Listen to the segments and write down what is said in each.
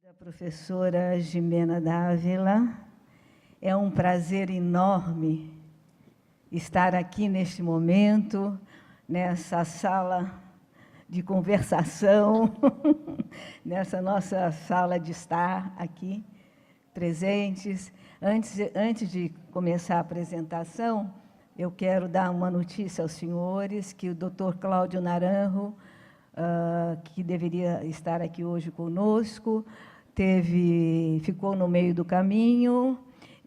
A professora Gimena Dávila, é um prazer enorme estar aqui neste momento, nessa sala de conversação, nessa nossa sala de estar aqui, presentes. Antes de começar a apresentação, eu quero dar uma notícia aos senhores, que o Dr. Cláudio Naranjo, que deveria estar aqui hoje conosco, ficou no meio do caminho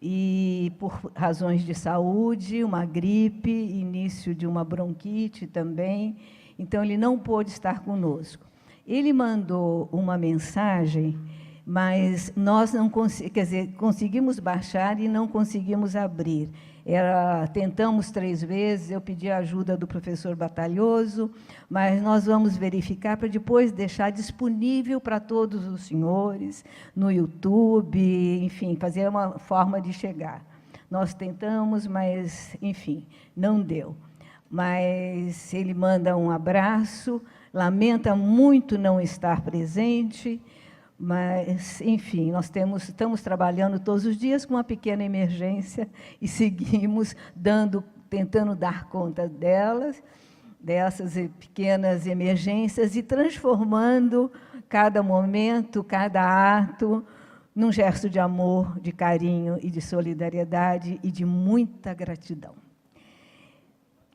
e, por razões de saúde, uma gripe, início de uma bronquite também, então ele não pôde estar conosco. Ele mandou uma mensagem, mas nós não conseguimos baixar e não conseguimos abrir. Tentamos 3 vezes, eu pedi a ajuda do professor Batalhoso, mas nós vamos verificar para depois deixar disponível para todos os senhores, no YouTube, enfim, fazer uma forma de chegar. Nós tentamos, mas, enfim, não deu. Mas ele manda um abraço, lamenta muito não estar presente, mas, enfim, nós estamos trabalhando todos os dias com uma pequena emergência e seguimos tentando dar conta dessas pequenas emergências e transformando cada momento, cada ato, num gesto de amor, de carinho e de solidariedade e de muita gratidão.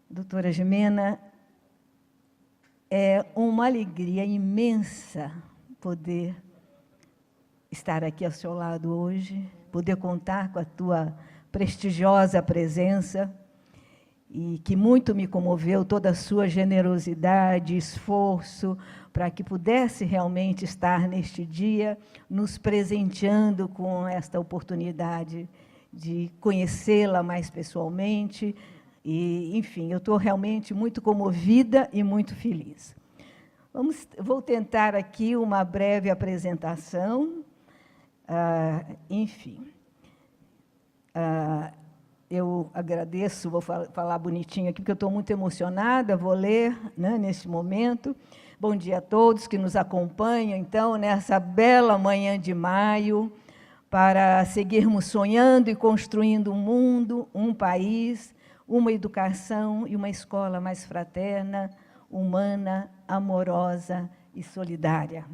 Doutora Gimena, é uma alegria imensa poder estar aqui ao seu lado hoje, poder contar com a tua prestigiosa presença, e que muito me comoveu toda a sua generosidade, esforço, para que pudesse realmente estar neste dia, nos presenteando com esta oportunidade de conhecê-la mais pessoalmente. E, enfim, eu estou realmente muito comovida e muito feliz. Vou tentar aqui uma breve apresentação. Enfim, eu agradeço, vou falar bonitinho aqui, porque eu estou muito emocionada, vou ler, né, neste momento. Bom dia a todos que nos acompanham, então, nessa bela manhã de maio, para seguirmos sonhando e construindo um mundo, um país, uma educação e uma escola mais fraterna, humana, amorosa e solidária.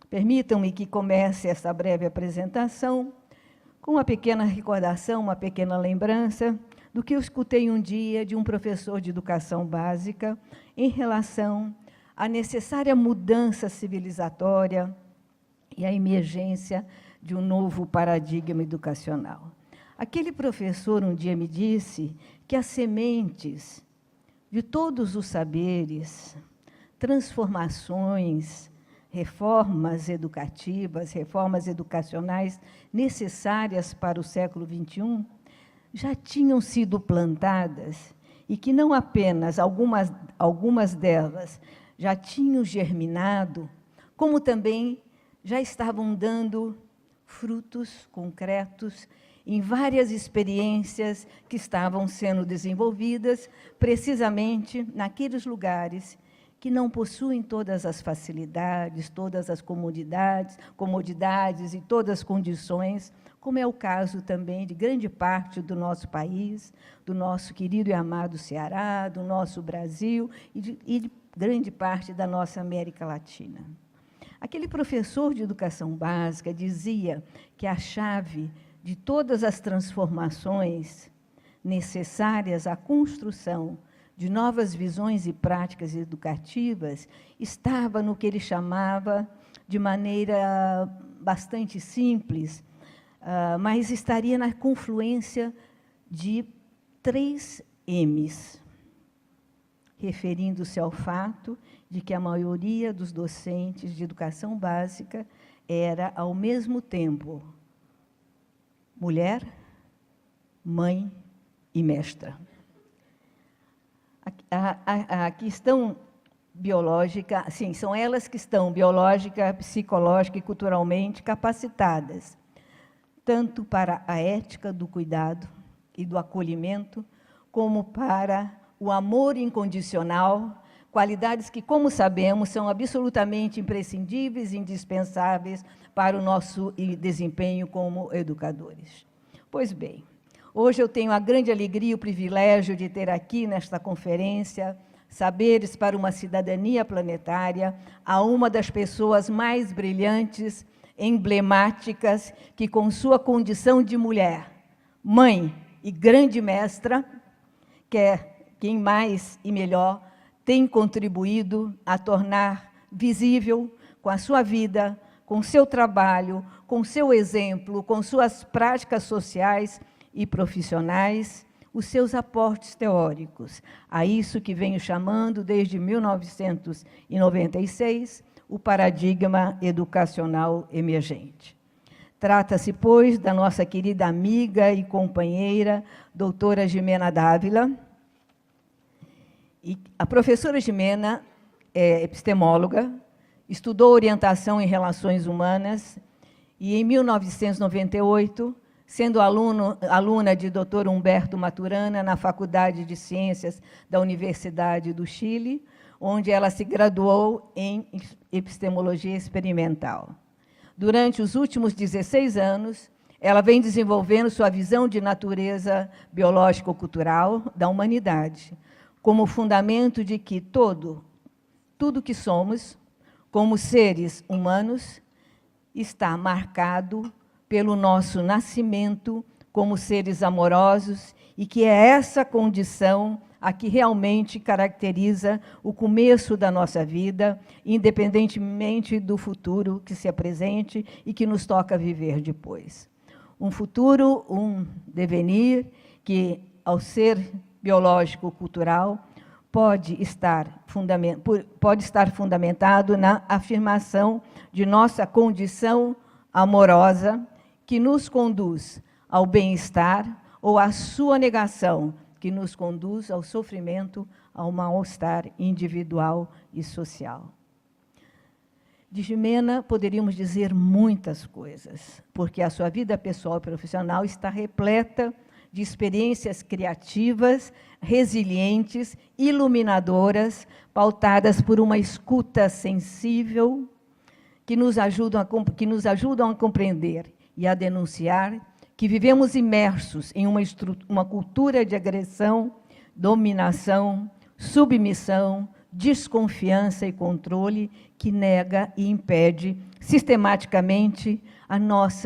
Permitam-me que comece essa breve apresentação com uma pequena recordação, uma pequena lembrança do que eu escutei um dia de um professor de educação básica em relação à necessária mudança civilizatória e à emergência de um novo paradigma educacional. Aquele professor um dia me disse que as sementes de todos os saberes, transformações, reformas educativas, reformas educacionais necessárias para o século XXI, já tinham sido plantadas e que não apenas algumas delas já tinham germinado, como também já estavam dando frutos concretos em várias experiências que estavam sendo desenvolvidas precisamente naqueles lugares que não possuem todas as facilidades, todas as comodidades e todas as condições, como é o caso também de grande parte do nosso país, do nosso querido e amado Ceará, do nosso Brasil e de grande parte da nossa América Latina. Aquele professor de educação básica dizia que a chave de todas as transformações necessárias à construção de novas visões e práticas educativas estava no que ele chamava, de maneira bastante simples, mas estaria na confluência de 3 M's, referindo-se ao fato de que a maioria dos docentes de educação básica era, ao mesmo tempo, mulher, mãe e mestra. A questão biológica, sim, são elas que estão biológica, psicológica e culturalmente capacitadas, tanto para a ética do cuidado e do acolhimento, como para o amor incondicional, qualidades que, como sabemos, são absolutamente imprescindíveis e indispensáveis para o nosso desempenho como educadores. Pois bem, hoje eu tenho a grande alegria e o privilégio de ter aqui nesta conferência Saberes para uma Cidadania Planetária, a uma das pessoas mais brilhantes, emblemáticas, que com sua condição de mulher, mãe e grande mestra, que é quem mais e melhor tem contribuído a tornar visível com a sua vida, com seu trabalho, com seu exemplo, com suas práticas sociais e profissionais, os seus aportes teóricos, a isso que venho chamando desde 1996 o paradigma educacional emergente. Trata-se, pois, da nossa querida amiga e companheira, doutora Gimena Dávila. E a professora Gimena é epistemóloga, estudou orientação em relações humanas e, em 1998, sendo aluna de Dr. Humberto Maturana na Faculdade de Ciências da Universidade do Chile, onde ela se graduou em epistemologia experimental. Durante os últimos 16 anos, ela vem desenvolvendo sua visão de natureza biológico-cultural da humanidade, como fundamento de que tudo que somos, como seres humanos, está marcado pelo nosso nascimento como seres amorosos e que é essa condição a que realmente caracteriza o começo da nossa vida, independentemente do futuro que se apresente e que nos toca viver depois. Um futuro, um devenir que, ao ser biológico-cultural, pode estar fundamentado na afirmação de nossa condição amorosa, que nos conduz ao bem-estar, ou à sua negação, que nos conduz ao sofrimento, ao mal-estar individual e social. De Gimena poderíamos dizer muitas coisas, porque a sua vida pessoal e profissional está repleta de experiências criativas, resilientes, iluminadoras, pautadas por uma escuta sensível, que nos ajudam a compreender e a denunciar que vivemos imersos em uma cultura de agressão, dominação, submissão, desconfiança e controle que nega e impede sistematicamente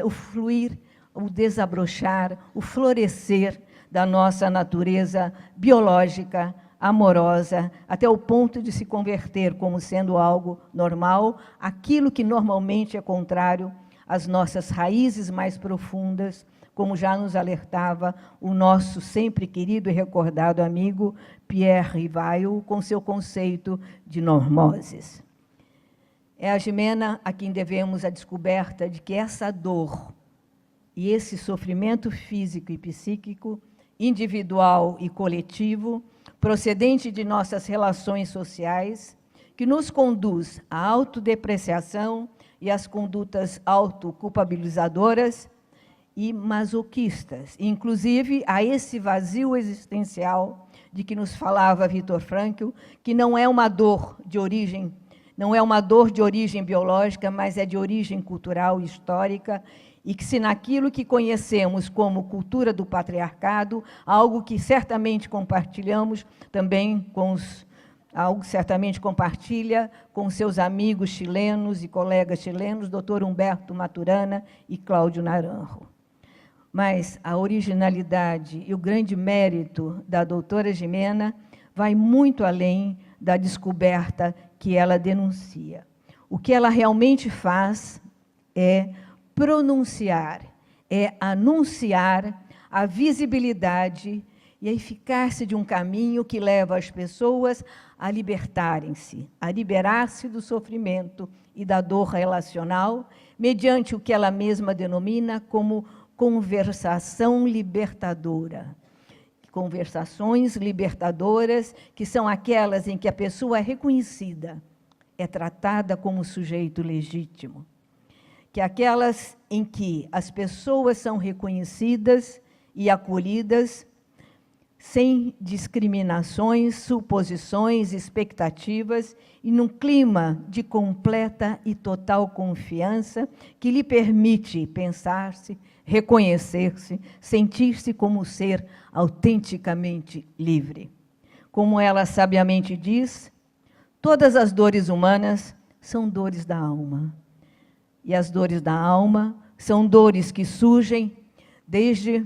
o fluir, o desabrochar, o florescer da nossa natureza biológica, amorosa, até o ponto de se converter como sendo algo normal, aquilo que normalmente é contrário às nossas raízes mais profundas, como já nos alertava o nosso sempre querido e recordado amigo Pierre Rivail, com seu conceito de normoses. É a Gimena a quem devemos a descoberta de que essa dor e esse sofrimento físico e psíquico, individual e coletivo, procedente de nossas relações sociais, que nos conduz à autodepreciação e às condutas autoculpabilizadoras e masoquistas, inclusive a esse vazio existencial de que nos falava Viktor Frankl, que não é uma dor de origem biológica, mas é de origem cultural e histórica, e que se naquilo que conhecemos como cultura do patriarcado, algo que certamente compartilhamos também compartilha com seus amigos chilenos e colegas chilenos, Dr. Humberto Maturana e Cláudio Naranjo. Mas a originalidade e o grande mérito da doutora Gimena vai muito além da descoberta que ela denuncia. O que ela realmente faz é pronunciar, é anunciar a visibilidade e a eficácia de um caminho que leva as pessoas a libertarem-se, a liberar-se do sofrimento e da dor relacional, mediante o que ela mesma denomina como conversação libertadora. Conversações libertadoras, que são aquelas em que a pessoa é reconhecida, é tratada como sujeito legítimo. Que aquelas em que as pessoas são reconhecidas e acolhidas sem discriminações, suposições, expectativas e num clima de completa e total confiança que lhe permite pensar-se, reconhecer-se, sentir-se como ser autenticamente livre. Como ela sabiamente diz, todas as dores humanas são dores da alma. E as dores da alma são dores que surgem desde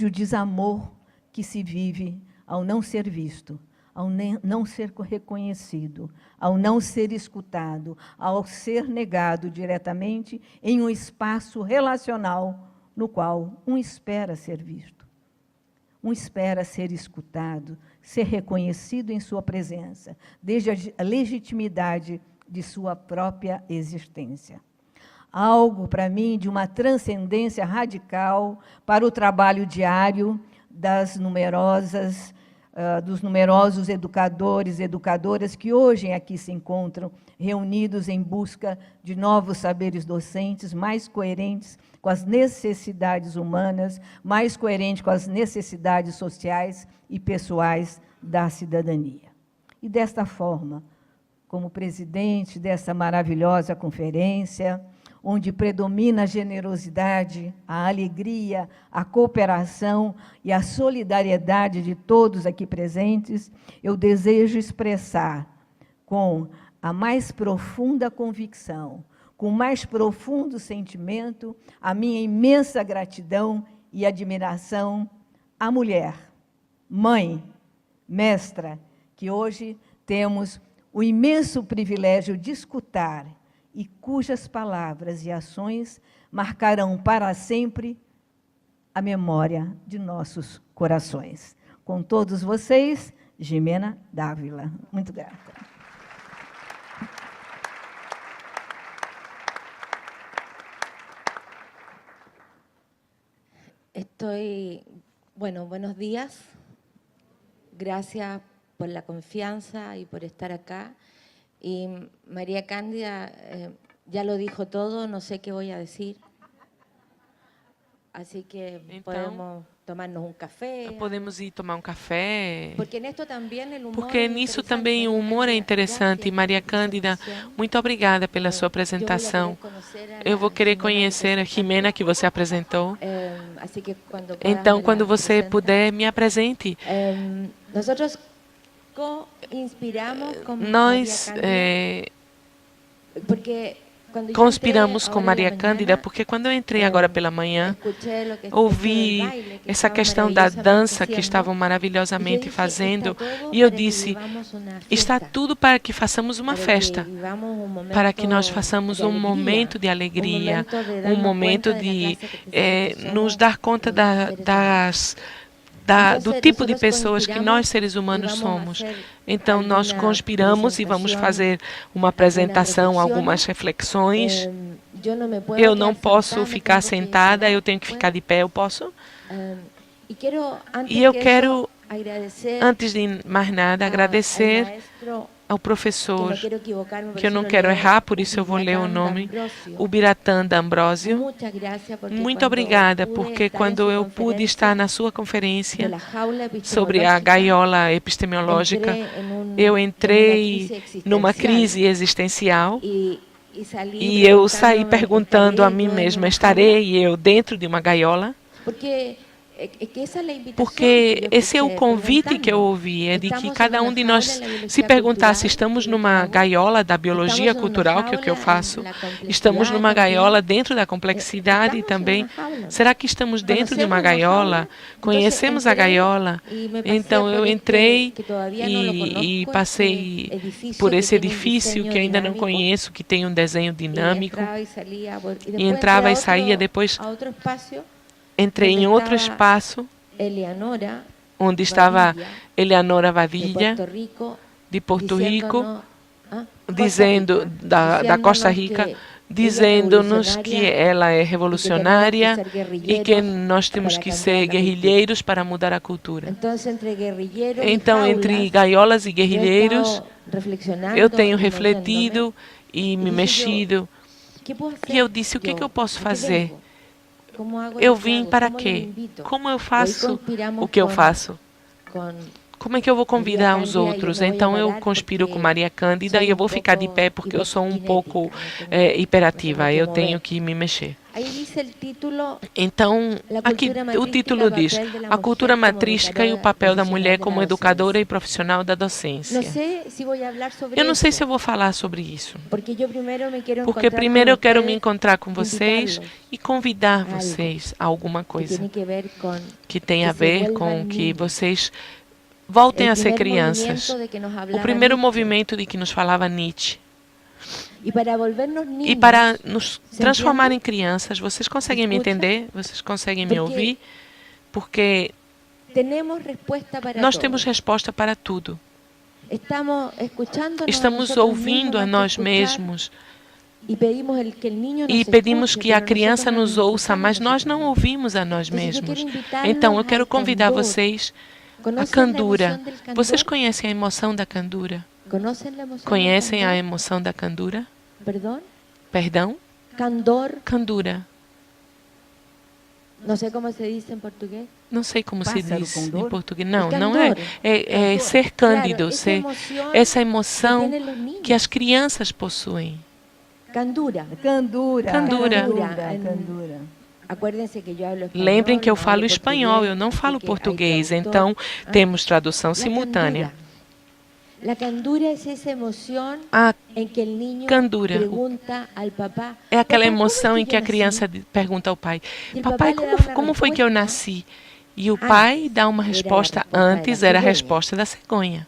o desamor que se vive ao não ser visto, ao não ser reconhecido, ao não ser escutado, ao ser negado diretamente em um espaço relacional no qual um espera ser visto. Um espera ser escutado, ser reconhecido em sua presença, desde a legitimidade de sua própria existência. Algo, para mim, de uma transcendência radical para o trabalho diário dos numerosos educadores e educadoras que hoje aqui se encontram, reunidos em busca de novos saberes docentes mais coerentes com as necessidades humanas, mais coerentes com as necessidades sociais e pessoais da cidadania. E desta forma, como presidente dessa maravilhosa conferência, onde predomina a generosidade, a alegria, a cooperação e a solidariedade de todos aqui presentes, eu desejo expressar com a mais profunda convicção, com o mais profundo sentimento, a minha imensa gratidão e admiração à mulher, mãe, mestra, que hoje temos o imenso privilégio de escutar e cujas palavras e ações marcarão para sempre a memória de nossos corações. Com todos vocês, Jimena Dávila. Muito grata. Buenos días. Gracias por la confianza y por estar acá. Y María Cándida ya lo dijo todo, no sé qué voy a decir. Así que podemos tomarnos um café. Podemos ir tomar um café. Porque nisso também o humor é interessante. Maria Cândida, muito obrigada pela sua apresentação. Eu vou querer conhecer a Jimena que você apresentou. Então, quando você puder, me apresente. Nós conspiramos com Maria Cândida, porque quando eu entrei agora pela manhã, ouvi essa questão da dança que estavam maravilhosamente fazendo, e eu disse, está tudo para que façamos uma festa, para que nós façamos um momento de alegria, um momento de nos dar conta do tipo de pessoas que nós, seres humanos, somos. Então, nós conspiramos e vamos fazer uma apresentação, algumas reflexões. Eu não posso ficar sentada, eu tenho que ficar de pé, eu posso? E eu quero, antes de mais nada, agradecer ao professor, que eu não quero errar, por isso eu vou ler o nome, o Biratã D'Ambrosio. Muito obrigada, porque quando eu pude estar na sua conferência sobre a gaiola epistemológica, eu entrei numa crise existencial e eu saí perguntando a mim mesma, estarei eu dentro de uma gaiola? Porque esse é o convite que eu ouvi, é de que cada um de nós se perguntasse, estamos numa gaiola da biologia cultural, que é o que eu faço, estamos numa gaiola dentro da complexidade também, será que estamos dentro de uma gaiola? Conhecemos a gaiola? Então eu entrei e passei por esse edifício que ainda não conheço, que tem um desenho dinâmico, e entrava e saía, depois entrei em outro espaço, onde estava Eleanora Vadilha, de Porto Rico, dizendo, da Costa Rica, dizendo-nos que ela é revolucionária e que nós temos que ser guerrilheiros para mudar a cultura. Então, entre gaiolas e guerrilheiros, eu tenho refletido e me mexido. E eu disse, o que eu posso fazer? Eu vim para quê? Como eu faço o que eu faço? Como é que eu vou convidar os outros? Então eu conspiro com Maria Cândida e eu vou ficar de pé porque eu sou um pouco hiperativa, eu tenho que me mexer. Então, aqui o título diz a cultura matrística e o papel da mulher como educadora e profissional da docência. Eu não sei se eu vou falar sobre isso, porque primeiro eu quero me encontrar com vocês e convidar vocês a alguma coisa que tenha a ver com que vocês voltem a ser crianças. O primeiro movimento de que nos falava Nietzsche. E para nos transformar em crianças, vocês conseguem me entender? Vocês conseguem me ouvir? Porque nós temos resposta para tudo. Estamos ouvindo a nós mesmos e pedimos que a criança nos ouça, mas nós não ouvimos a nós mesmos. Então, eu quero convidar vocês a candura. Vocês conhecem a emoção da candura? Conhecem a emoção da candura? Perdão? Candura. Não sei como se diz em português. Não sei como se diz em português. Não, não é. É ser cândido, ser essa emoção que as crianças possuem. Candura. Lembrem que eu falo espanhol, eu não falo português, então temos tradução simultânea. A candura é essa emoção em que o niño pergunta ao papá. É aquela emoção em que a criança pergunta ao pai: papai, como foi que eu nasci? E o pai dá uma resposta. Antes era a resposta da cegonha.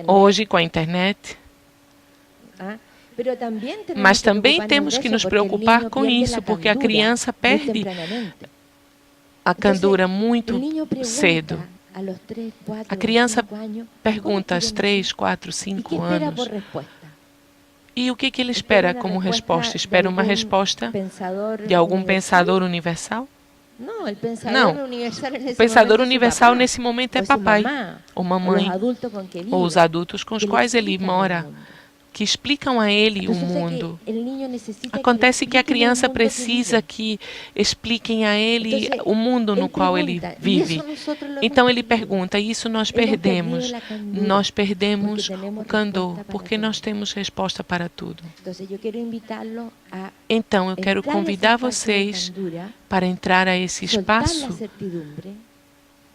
Hoje, com a internet. Mas também temos que nos preocupar com isso, porque a criança perde a candura muito cedo. A criança pergunta aos 3, 4, 5 anos. E o que ele espera como resposta? Espera uma resposta de algum pensador universal? Não. O pensador universal nesse momento é papai, ou mamãe, ou os adultos com os quais ele mora, que explicam a ele o mundo. Acontece que a criança precisa que expliquem a ele o mundo no qual ele vive. Então ele pergunta, isso nós perdemos. Nós perdemos o candor, porque nós temos resposta para tudo. Então eu quero convidar vocês para entrar a esse espaço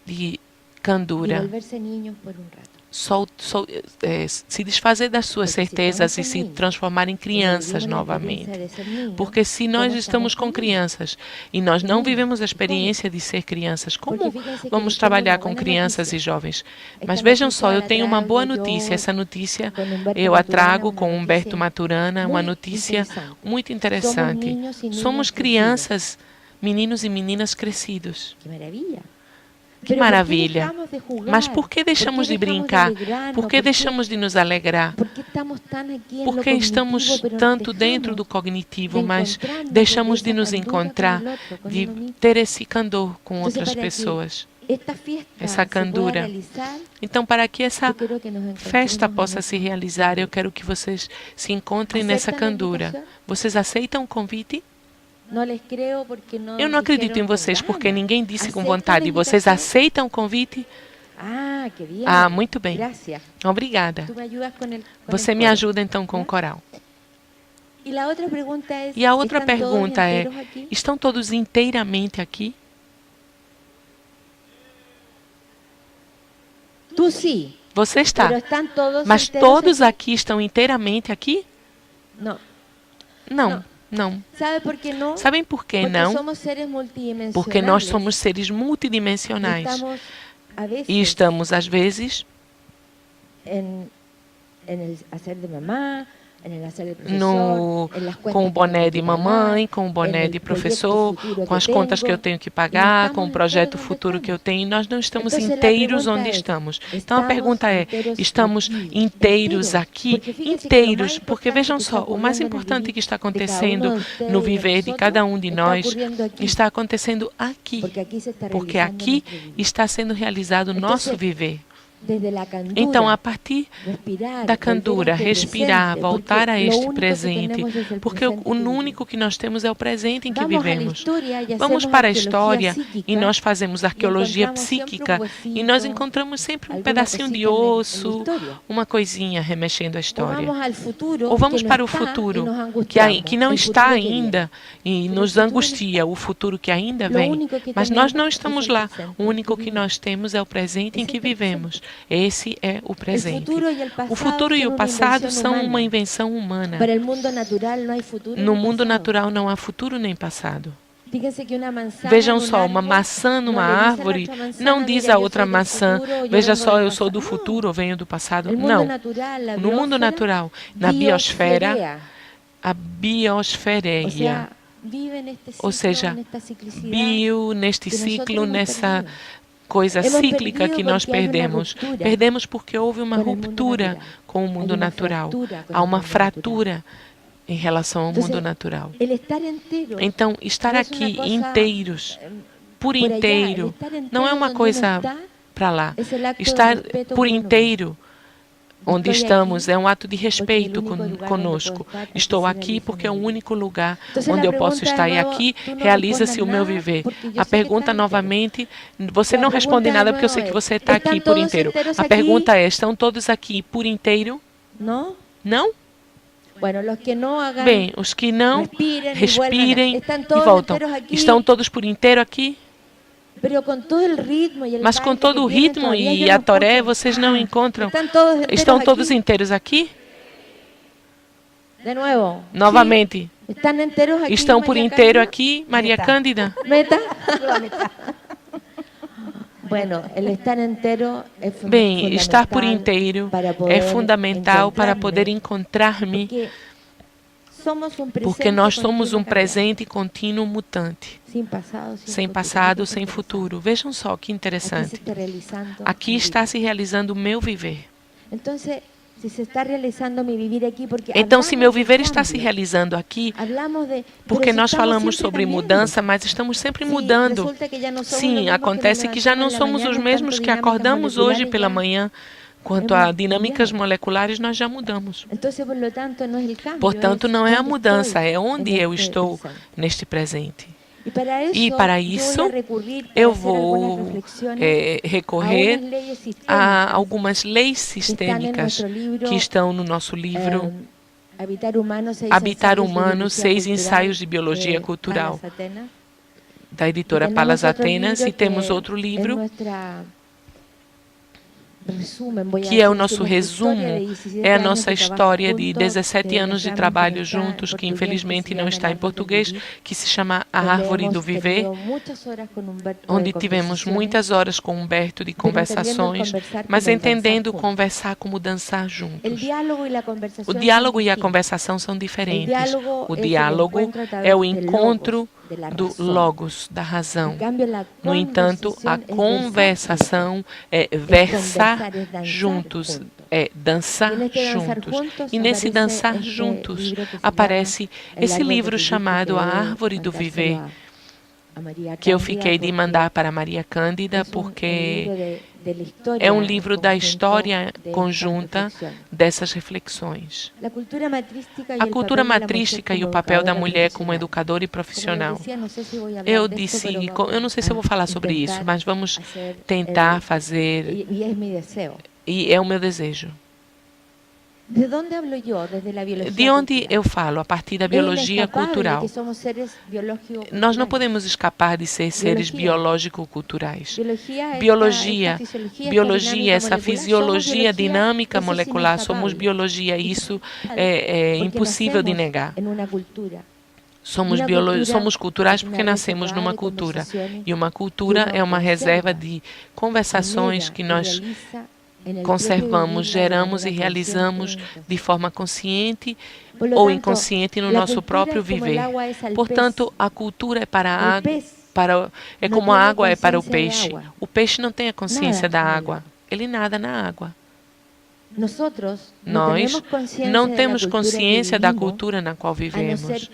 de candura. Se desfazer das suas certezas e se transformar em crianças novamente. Porque se nós estamos com crianças e nós não vivemos a experiência de ser crianças, como vamos trabalhar com crianças e jovens? Mas vejam só, eu tenho uma boa notícia. Essa notícia eu a trago com Humberto Maturana, uma notícia muito interessante. Somos crianças, meninos e meninas crescidos. Que maravilha! Mas por que deixamos de brincar? Por que deixamos de nos alegrar? Porque estamos tanto dentro do cognitivo, mas deixamos de nos encontrar, de ter esse candor com outras pessoas, essa candura. Então, para que essa festa possa se realizar, eu quero que vocês se encontrem nessa candura. Vocês aceitam o convite? Eu não acredito em vocês porque ninguém disse com vontade. Vocês aceitam o convite? Ah, muito bem. Obrigada. Você me ajuda então com o coral. E a outra pergunta é, estão todos inteiramente aqui? Você está. Mas todos aqui estão inteiramente aqui? Não. Não. Sabem por que não? Porque nós somos seres multidimensionais. E estamos, às vezes, com o boné de mamãe, com o boné de professor, com as contas que eu tenho que pagar, com o projeto futuro que eu tenho. Nós não estamos inteiros onde estamos. Então a pergunta é, estamos inteiros aqui? Inteiros, porque vejam só, o mais importante que está acontecendo no viver de cada um de nós está acontecendo aqui, porque aqui está sendo realizado o nosso viver. Então, a partir da candura, respirar, voltar a este presente, porque o único que nós temos é o presente em que vivemos. Vamos para a história e nós fazemos arqueologia psíquica e nós encontramos sempre um pedacinho de osso, uma coisinha remexendo a história. Ou vamos para o futuro, que não está ainda e nos angustia, o futuro que ainda vem, mas nós não estamos lá. O único que nós temos é o presente em que vivemos. Esse é o presente. O futuro e o passado são uma invenção humana. No mundo natural não há futuro nem passado. Vejam só, uma maçã numa árvore não diz a outra maçã, veja só, eu sou do futuro ou venho do passado. Não. No mundo natural, na biosfera, a biosfereia, ou seja, bio, neste ciclo, nessa coisa cíclica que nós perdemos. Perdemos porque houve uma ruptura com o mundo natural. Há uma fratura em relação ao mundo natural. Então, estar aqui inteiros, por inteiro, não é uma coisa para lá. Estar por inteiro onde estamos é um ato de respeito conosco. Estou aqui porque é o único lugar onde eu posso estar. E aqui realiza-se o meu viver. A pergunta, novamente, você não responde nada porque eu sei que você está aqui por inteiro. A pergunta é, estão todos aqui por inteiro? Não? Bem, os que não, respirem e voltam. Estão todos por inteiro aqui? Mas com todo o ritmo e a toré, vocês não encontram. Estão todos inteiros aqui? Novamente. Estão por inteiro aqui, Maria Cândida? Bem, estar por inteiro é fundamental para poder encontrar-me, porque nós somos um presente contínuo mutante, sem passado, sem futuro. Vejam só que interessante. Aqui está se realizando o meu viver. Então, se meu viver está se realizando aqui, porque nós falamos sobre mudança, mas estamos sempre mudando. Sim, acontece que já não somos os mesmos que acordamos hoje pela manhã. Quanto a dinâmicas moleculares, nós já mudamos. Portanto, não é a mudança, é onde eu estou neste presente. E para isso, eu vou recorrer a algumas leis sistêmicas que estão no nosso livro Habitar Humano, 6 ensaios de biologia cultural, da editora Palas Atenas, e temos outro livro que é o nosso resumo, é a nossa história de 17 anos de trabalho juntos, que infelizmente não está em português, que se chama A Árvore do Viver, onde tivemos muitas horas com Humberto de conversações, mas entendendo conversar como dançar juntos. O diálogo e a conversação são diferentes. O diálogo é o encontro do logos, da razão. No entanto, a conversação é versar juntos, é dançar juntos. E nesse dançar juntos aparece esse livro chamado A Árvore do Viver, que eu fiquei de mandar para Maria Cândida, porque é um livro da história conjunta dessas reflexões. A cultura matrística e o papel da mulher como educadora e profissional. Eu disse, eu não sei se eu vou falar sobre isso, mas vamos tentar fazer, e é o meu desejo. De onde eu falo? A partir da biologia cultural. Nós não podemos escapar de ser seres biológico-culturais. Biologia, essa fisiologia dinâmica molecular, somos biologia, isso é impossível de negar. Somos culturais porque nascemos numa cultura. E uma cultura é uma reserva de conversações que nós conservamos, geramos e realizamos de forma consciente ou inconsciente no nosso próprio viver. Portanto, a cultura é para a água, é como a água é para o peixe. O peixe não tem a consciência da água, ele nada na água. Nós não temos consciência da cultura na qual vivemos,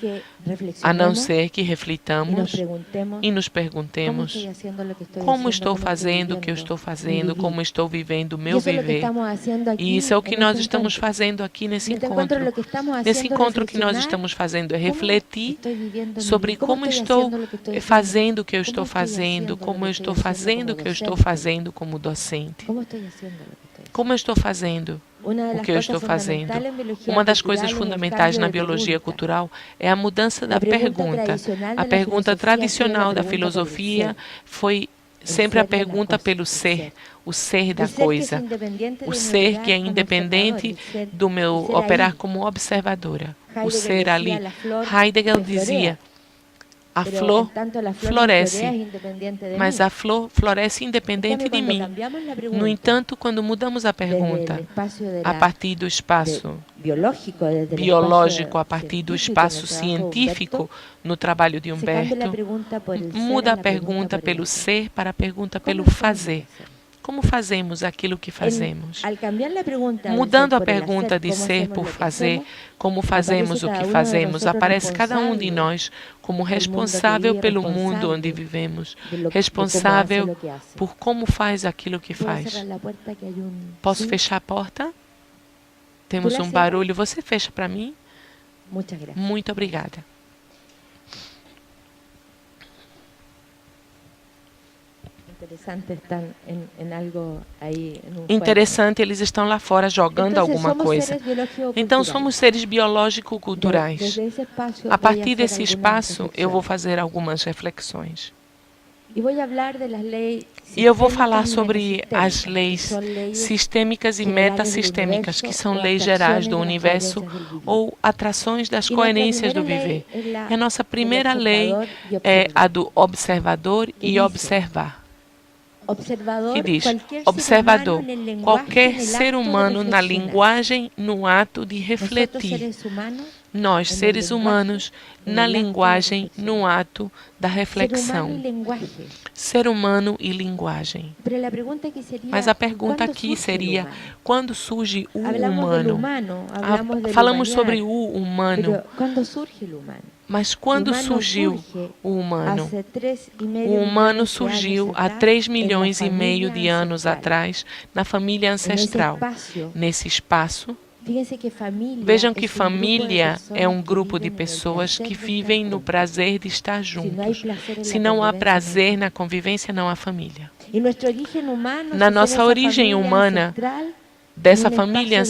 a não ser que reflitamos e nos perguntemos como estou fazendo o que eu estou fazendo, como estou vivendo o meu viver. E isso é o que nós estamos fazendo aqui nesse encontro. Nesse encontro, o que nós estamos fazendo é refletir sobre como estou fazendo o que eu estou fazendo, como eu estou fazendo o que eu estou fazendo como docente. Como eu estou fazendo o que eu estou fazendo? Uma das coisas fundamentais na biologia cultural é a mudança da pergunta. A pergunta tradicional da filosofia foi sempre a pergunta pelo ser, o ser da coisa, o ser que é independente do meu operar como observadora. O ser ali. Heidegger dizia: a flor floresce, mas a flor floresce independente de mim. No entanto, quando mudamos a pergunta a partir do espaço biológico, a partir do espaço científico, no trabalho de Humberto, muda a pergunta pelo ser para a pergunta pelo fazer. Como fazemos aquilo que fazemos? Mudando a pergunta de ser por fazer, como fazemos o que fazemos, aparece cada um de nós como responsável pelo mundo onde vivemos, responsável por como faz aquilo que faz. Posso fechar a porta? Temos um barulho. Você fecha para mim? Muito obrigada. Interessante, eles estão lá fora jogando alguma coisa. Então, somos seres biológico-culturais. A partir desse espaço, eu vou fazer algumas reflexões. E eu vou falar sobre as leis sistêmicas e metassistêmicas, que são leis gerais do universo ou atrações das coerências do viver. E a nossa primeira lei é a do observador e observar. Que diz: observador, qualquer ser humano na linguagem, no ato de refletir. Nós, seres humanos, na linguagem, no ato da reflexão. Ser humano e linguagem. Mas a pergunta aqui seria: quando surge o humano? Falamos sobre o humano. Mas quando surgiu o humano? O humano surgiu há 3,5 milhões de anos atrás, na família ancestral. Nesse espaço, vejam que família é um grupo de pessoas que vivem no prazer de estar juntos. Se não há prazer na convivência, não há família. Na nossa origem humana, dessa família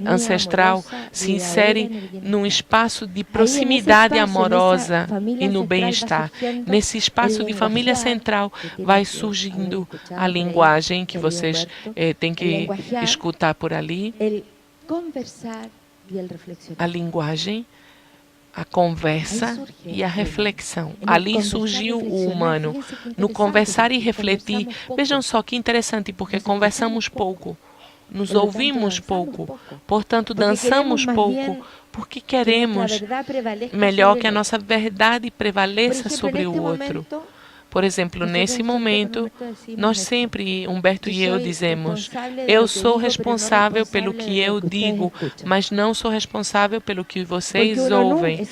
ancestral se insere num espaço de proximidade amorosa e no bem-estar. Nesse espaço de família central vai surgindo a linguagem que vocês têm que escutar por ali. A linguagem, a conversa e a reflexão. Ali surgiu o humano. No conversar e refletir, vejam só que interessante, porque conversamos pouco. Nos ouvimos pouco, portanto dançamos pouco, porque queremos melhor que a nossa verdade prevaleça sobre o outro. Por exemplo, nesse momento, nós sempre, Humberto e eu, dizemos: eu sou responsável pelo que eu digo, mas não sou responsável pelo que vocês ouvem.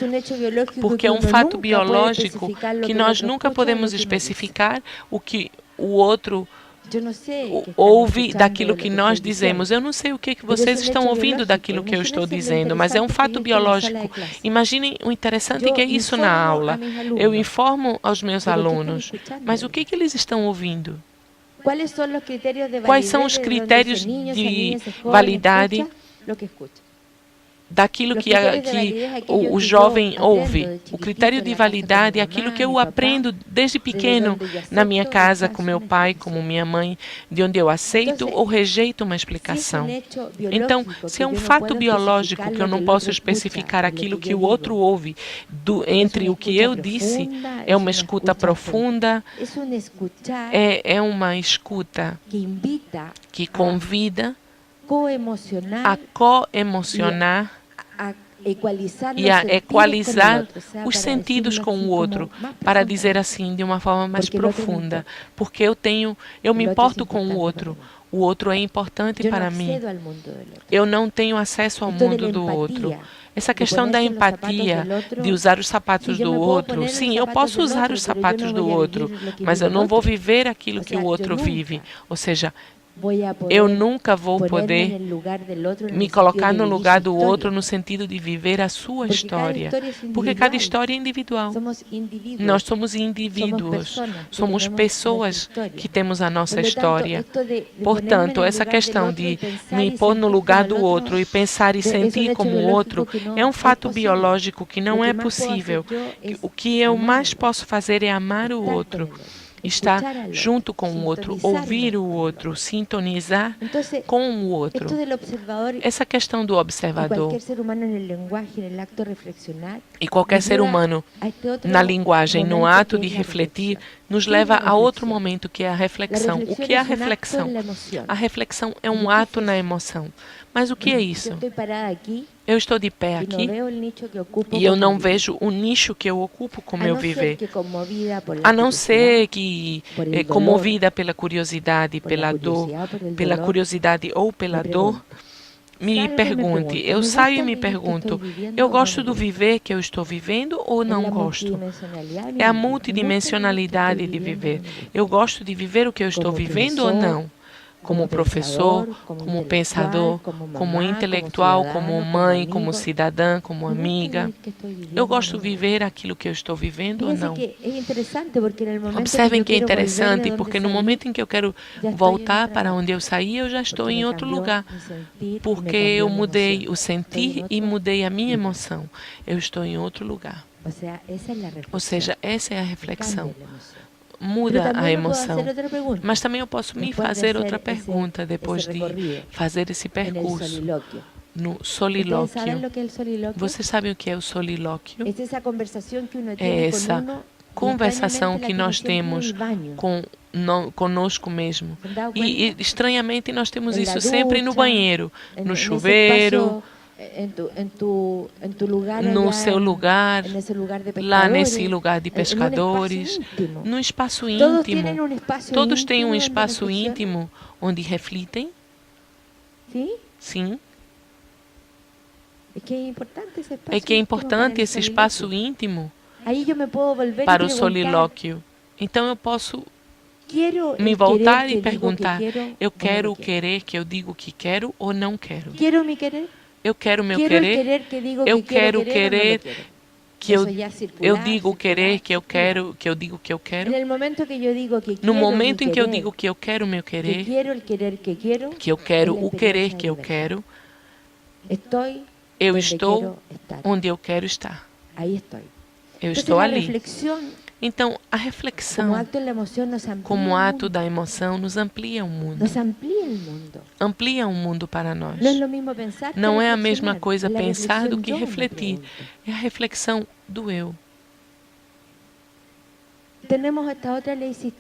Porque é um fato biológico que nós nunca podemos especificar o que o outro ouve daquilo que nós dizemos. Eu não sei o que vocês estão ouvindo daquilo que eu estou dizendo, mas é um fato biológico. Imaginem o interessante que é isso na aula. Eu informo aos meus alunos, mas o que eles estão ouvindo? Quais são os critérios de validade daquilo que o jovem ouve? O critério de validade é aquilo que eu aprendo desde pequeno na minha casa, com meu pai, como minha mãe, de onde eu aceito ou rejeito uma explicação. Então, se é um fato biológico que eu não posso especificar aquilo que o outro ouve entre o que eu disse, é uma escuta profunda, é uma escuta que convida a co-emocionar e a equalizar os sentidos com o outro, para dizer assim de uma forma mais profunda, porque eu me importo com o outro O outro é importante para mim. Eu não tenho acesso ao mundo do outro. Essa questão da empatia, de usar os sapatos do outro, sim, eu posso usar os sapatos do outro, mas eu não vou viver aquilo que o outro vive. Ou seja, eu nunca vou poder me colocar no lugar do outro no sentido de viver a sua história, porque cada história é individual. Nós somos indivíduos, somos pessoas que temos a nossa história. Portanto, essa questão de me pôr no lugar do outro e pensar e sentir como o outro é um fato biológico que não é possível. O que eu mais posso fazer é amar o outro, estar junto com o outro, ouvir o outro, sintonizar com o outro. Essa questão do observador e qualquer ser humano na linguagem, no ato de refletir, nos leva a outro momento que é a reflexão. O que é a reflexão? A reflexão é um ato na emoção. Mas o que é isso? Eu estou de pé aqui e eu não vejo o nicho que eu ocupo com meu viver. A não ser que, comovida pela curiosidade, pela dor, pela curiosidade ou pela dor, me pergunte, eu saio e me pergunto, eu gosto do viver que eu estou vivendo ou não gosto? É a multidimensionalidade de viver. Eu gosto de viver o que eu estou vivendo ou não? Como professor, como pensador, como intelectual, como mãe, como cidadã, como amiga. Eu gosto de viver aquilo que eu estou vivendo ou não? Observem que é interessante, porque no momento em que eu quero voltar para onde eu saí, eu já estou em outro lugar. Porque eu mudei o sentir e mudei a minha emoção. Eu estou em outro lugar. Ou seja, essa é a reflexão. Muda a emoção. Mas também eu posso me fazer outra pergunta depois de fazer esse percurso no solilóquio. Vocês sabem o que é o solilóquio? É essa conversação que nós temos conosco mesmo. E estranhamente nós temos isso sempre no banheiro, no chuveiro, no seu lugar, lá nesse lugar de pescadores, no espaço íntimo. Todos têm um espaço íntimo onde refletem? Sim. É que é importante esse espaço íntimo para o solilóquio. Então eu posso me voltar e perguntar, eu quero querer que eu digo que quero ou não quero? Eu quero meu querer, eu quero querer que eu digo querer que eu quero, que eu digo que eu quero. No momento em que eu digo que eu quero meu querer, que eu quero o querer que eu quero, eu estou onde eu quero estar. Eu estou ali. Então, a reflexão, como ato da emoção, nos amplia o mundo. Amplia o mundo para nós. Não é a mesma coisa pensar do que refletir. É a reflexão do eu.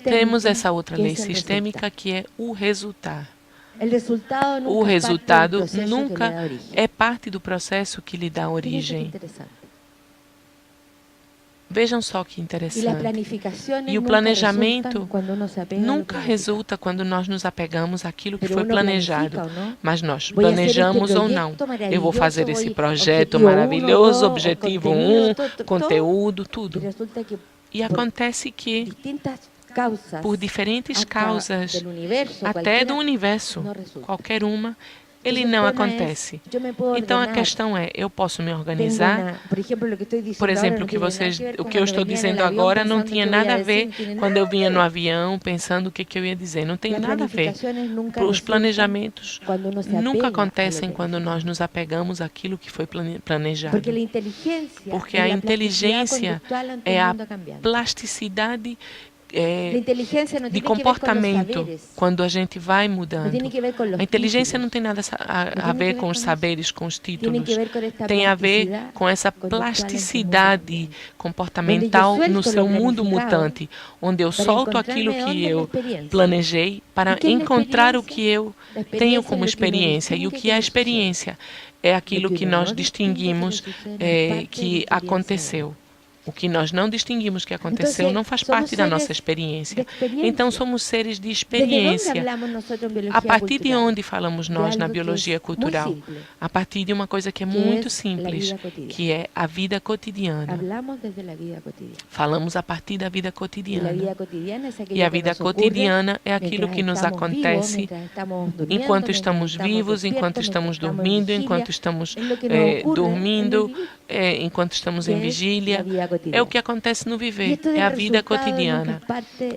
Temos essa outra lei sistêmica que é o resultar. O resultado nunca é parte do processo que lhe dá origem. Vejam só que interessante. E o planejamento nunca resulta quando nós nos apegamos àquilo que foi planejado. Mas nós planejamos ou não. Eu vou fazer esse projeto maravilhoso, objetivo 1, conteúdo, tudo. E acontece que, por diferentes causas, até do universo, qualquer uma, ele não acontece. Então a questão é, eu posso me organizar? Por exemplo, o que eu estou dizendo agora não tinha nada a ver quando eu vinha no avião pensando o que eu ia dizer. Não tem nada a ver. Os planejamentos nunca acontecem quando nós nos apegamos àquilo que foi planejado. Porque a inteligência é a plasticidade de comportamento quando a gente vai mudando. A inteligência não tem nada a ver com os saberes, com os títulos. Tem a ver com essa plasticidade comportamental no seu mundo mutante, onde eu solto aquilo que eu planejei para encontrar o que eu tenho como experiência. E o que é a experiência? É aquilo que nós distinguimos que aconteceu. O que nós não distinguimos que aconteceu não faz parte da nossa experiência. Então, somos seres de experiência. A partir de onde falamos nós na biologia cultural? A partir de uma coisa que é muito simples, que é a vida cotidiana. Falamos a partir da vida cotidiana. E a vida cotidiana é aquilo que nos acontece enquanto estamos vivos, enquanto estamos dormindo, enquanto estamos dormindo, enquanto estamos em vigília. É o que acontece no viver, é a vida cotidiana.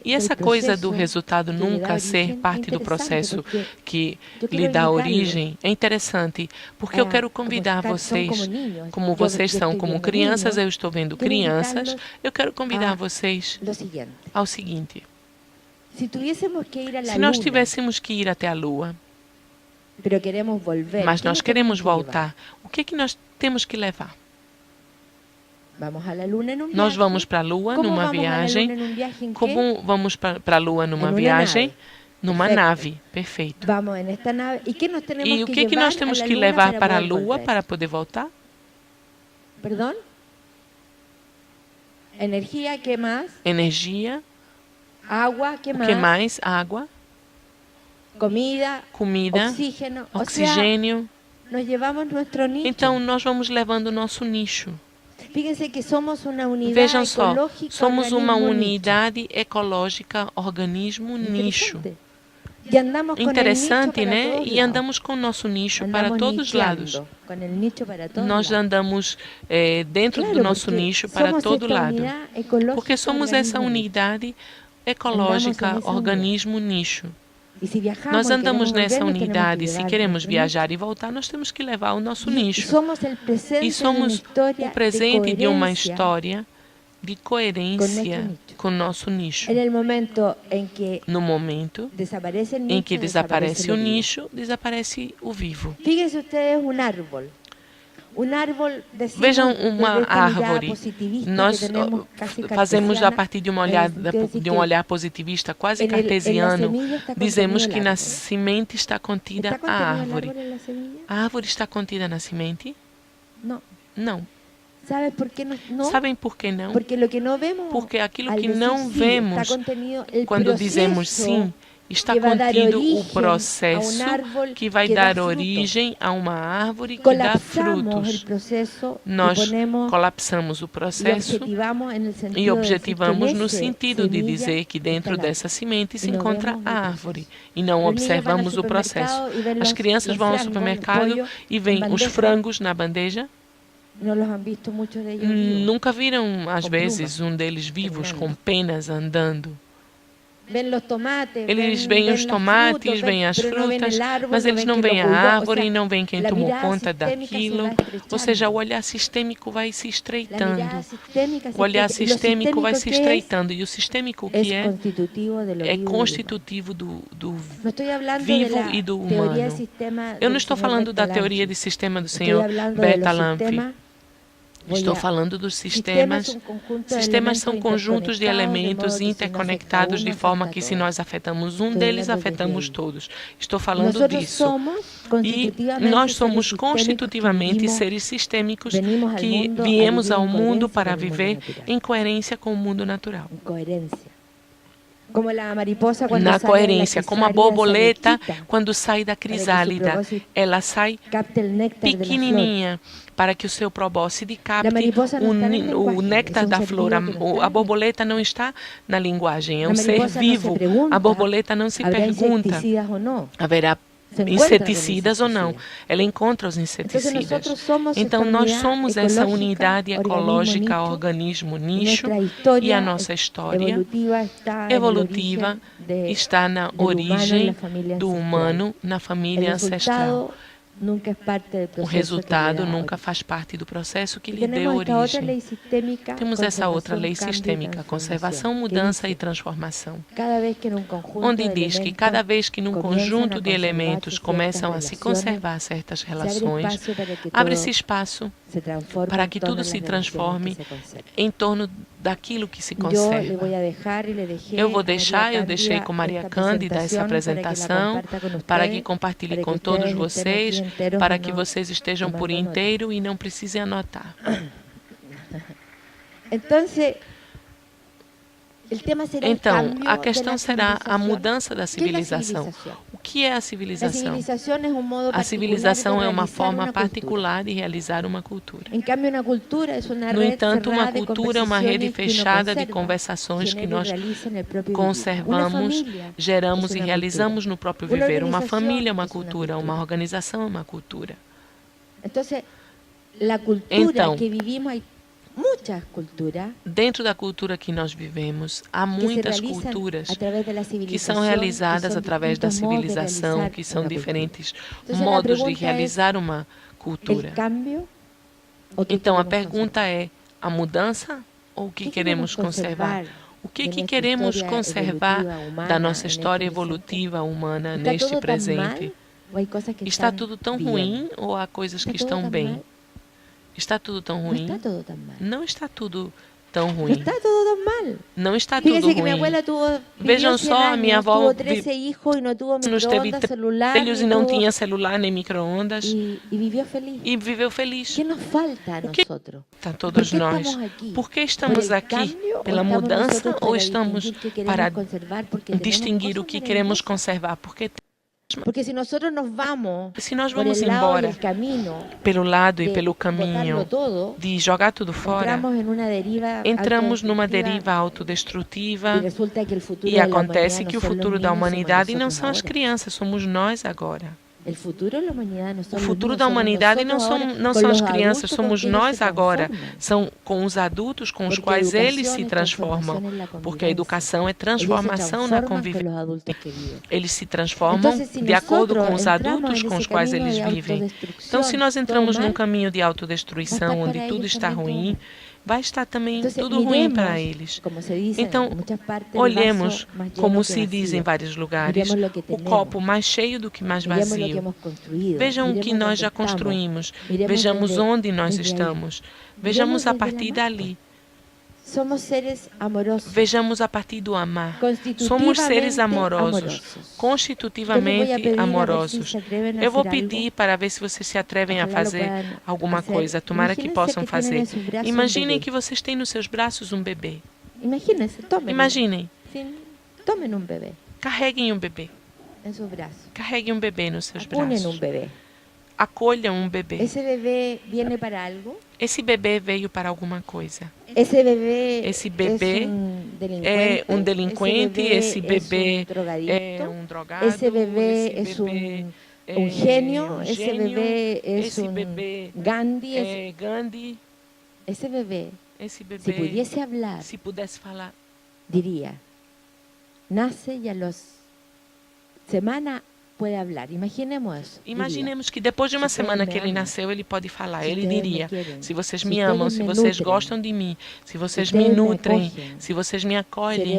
E essa coisa do resultado nunca ser parte do processo que lhe dá origem é interessante, porque eu quero convidar vocês, como vocês são como crianças, eu estou vendo crianças, eu quero convidar vocês ao seguinte. Se nós tivéssemos que ir até a Lua, mas nós queremos voltar, o que é que nós temos que levar? Nós vamos para a Lua numa viagem. Como vamos para a Lua numa viagem? Numa nave. Perfeito. E o que é que nós temos que levar para a Lua para poder voltar? Perdão? Energia, que mais? Energia. Água, que mais? O que mais? Água. Comida. Oxigênio. Nós levamos nosso nicho. Então, nós vamos levando o nosso nicho. Vejam só, somos uma unidade ecológica, organismo nicho. Interessante, né? E andamos com o nosso nicho para todos os lados. Nós andamos dentro do nosso nicho para todo lado. Porque somos essa unidade ecológica, organismo nicho. Nós andamos nessa unidade. Se queremos viajar e voltar, nós temos que levar o nosso nicho. E somos o presente de uma história de coerência com o nosso nicho. No momento em que desaparece o nicho, desaparece o vivo. Vejam uma árvore. Nós fazemos a partir de um olhar positivista, quase cartesiano, dizemos que na semente está contida a árvore. A árvore está contida na semente? Não. Sabem por que não? Porque aquilo que não vemos, quando dizemos sim, está contido o processo que vai dar origem a uma árvore que dá frutos. Nós colapsamos o processo e objetivamos no sentido de dizer que dentro dessa semente se encontra a árvore e não observamos o processo. As crianças vão ao supermercado e veem os frangos na bandeja. Nunca viram, às vezes, um deles vivos com penas andando. Eles veem os tomates, veem as frutas, mas eles não veem a árvore e não veem quem tomou conta daquilo. Ou seja, o olhar sistêmico vai se estreitando. O olhar sistêmico vai se estreitando. E o sistêmico que é constitutivo do vivo e do humano. Eu não estou falando da teoria de sistema do senhor Bertalanffy. Estou falando dos sistemas. Sistemas são conjuntos de elementos interconectados de forma que, se nós afetamos um deles, afetamos todos. Estou falando disso. E nós somos constitutivamente seres sistêmicos que viemos ao mundo para viver em coerência com o mundo natural. Na coerência, como a borboleta quando sai da crisálida, ela sai pequenininha para que o seu probóscide capte o néctar da flor. A borboleta não está na linguagem, é um ser vivo. A borboleta não se pergunta, haverá inseticidas ou não. Ela encontra os inseticidas. Então, nós somos essa unidade ecológica, organismo nicho, e a nossa história evolutiva está na origem do humano na família ancestral. O resultado nunca faz parte do processo que lhe deu origem. Temos essa outra lei sistêmica, conservação, mudança e transformação, onde diz que cada vez que num conjunto de elementos começam a se conservar certas relações, abre-se espaço para que tudo se transforme em torno daquilo que se conserva. Eu deixei com Maria Cândida essa apresentação para que compartilhe com todos vocês, para que vocês estejam por inteiro e não precisem anotar. Então, a questão será a mudança da civilização. O que é a civilização? A civilização é uma forma particular de realizar uma cultura. No entanto, uma cultura é uma rede fechada de conversações que nós conservamos, geramos e realizamos no próprio viver. Uma família é uma cultura, uma organização é uma cultura. Então, dentro da cultura que nós vivemos, há muitas culturas que são realizadas através da civilização, que são diferentes modos de realizar uma cultura. Então, a pergunta é, a mudança ou o que queremos conservar? O que queremos conservar da nossa história evolutiva humana neste presente? Está tudo tão ruim ou há coisas que estão bem? Está tudo tão ruim? Não está tudo tão ruim. Não está tudo ruim. Vejam só, a minha avó teve 13 filhos e não tinha celular nem micro-ondas. E viveu feliz. O que está todos nós? Por que estamos aqui? Pela mudança ou estamos para distinguir o que queremos conservar? Porque se nós vamos embora pelo lado e pelo caminho de jogar tudo fora, entramos numa deriva autodestrutiva e acontece que o futuro da humanidade não são as crianças, somos nós agora. O futuro da humanidade não são as crianças, somos nós agora. São com os adultos com os quais eles se transformam. Porque a educação é transformação na convivência. Eles se transformam de acordo com os adultos com os quais eles vivem. Então, se nós entramos num caminho de autodestruição, onde tudo está ruim, vai estar também tudo ruim para eles. Então, olhemos, como se diz em vários lugares, o copo mais cheio do que mais vazio. Vejam o que nós já construímos, vejamos onde nós estamos, vejamos a partir dali. Vejamos a partir do amar. Somos seres amorosos, constitutivamente amorosos. Eu vou pedir para ver se vocês se atrevem a fazer alguma coisa. Tomara que possam fazer. Imaginem que vocês têm nos seus braços um bebê. Imaginem. Carreguem um bebê. Carreguem um bebê nos seus braços. Acolham um bebê. Esse bebê veio para alguma coisa. Esse bebê é um delinquente, esse bebê é um drogado, esse bebê é um gênio, esse bebê é Gandhi. Esse bebê, se pudesse falar, diria, nasce e a los semana pode falar. Imaginemos que depois de uma semana que ele nasceu, ele pode falar. Ele diria, se vocês me amam, se vocês gostam de mim, se vocês me nutrem, se vocês me acolhem,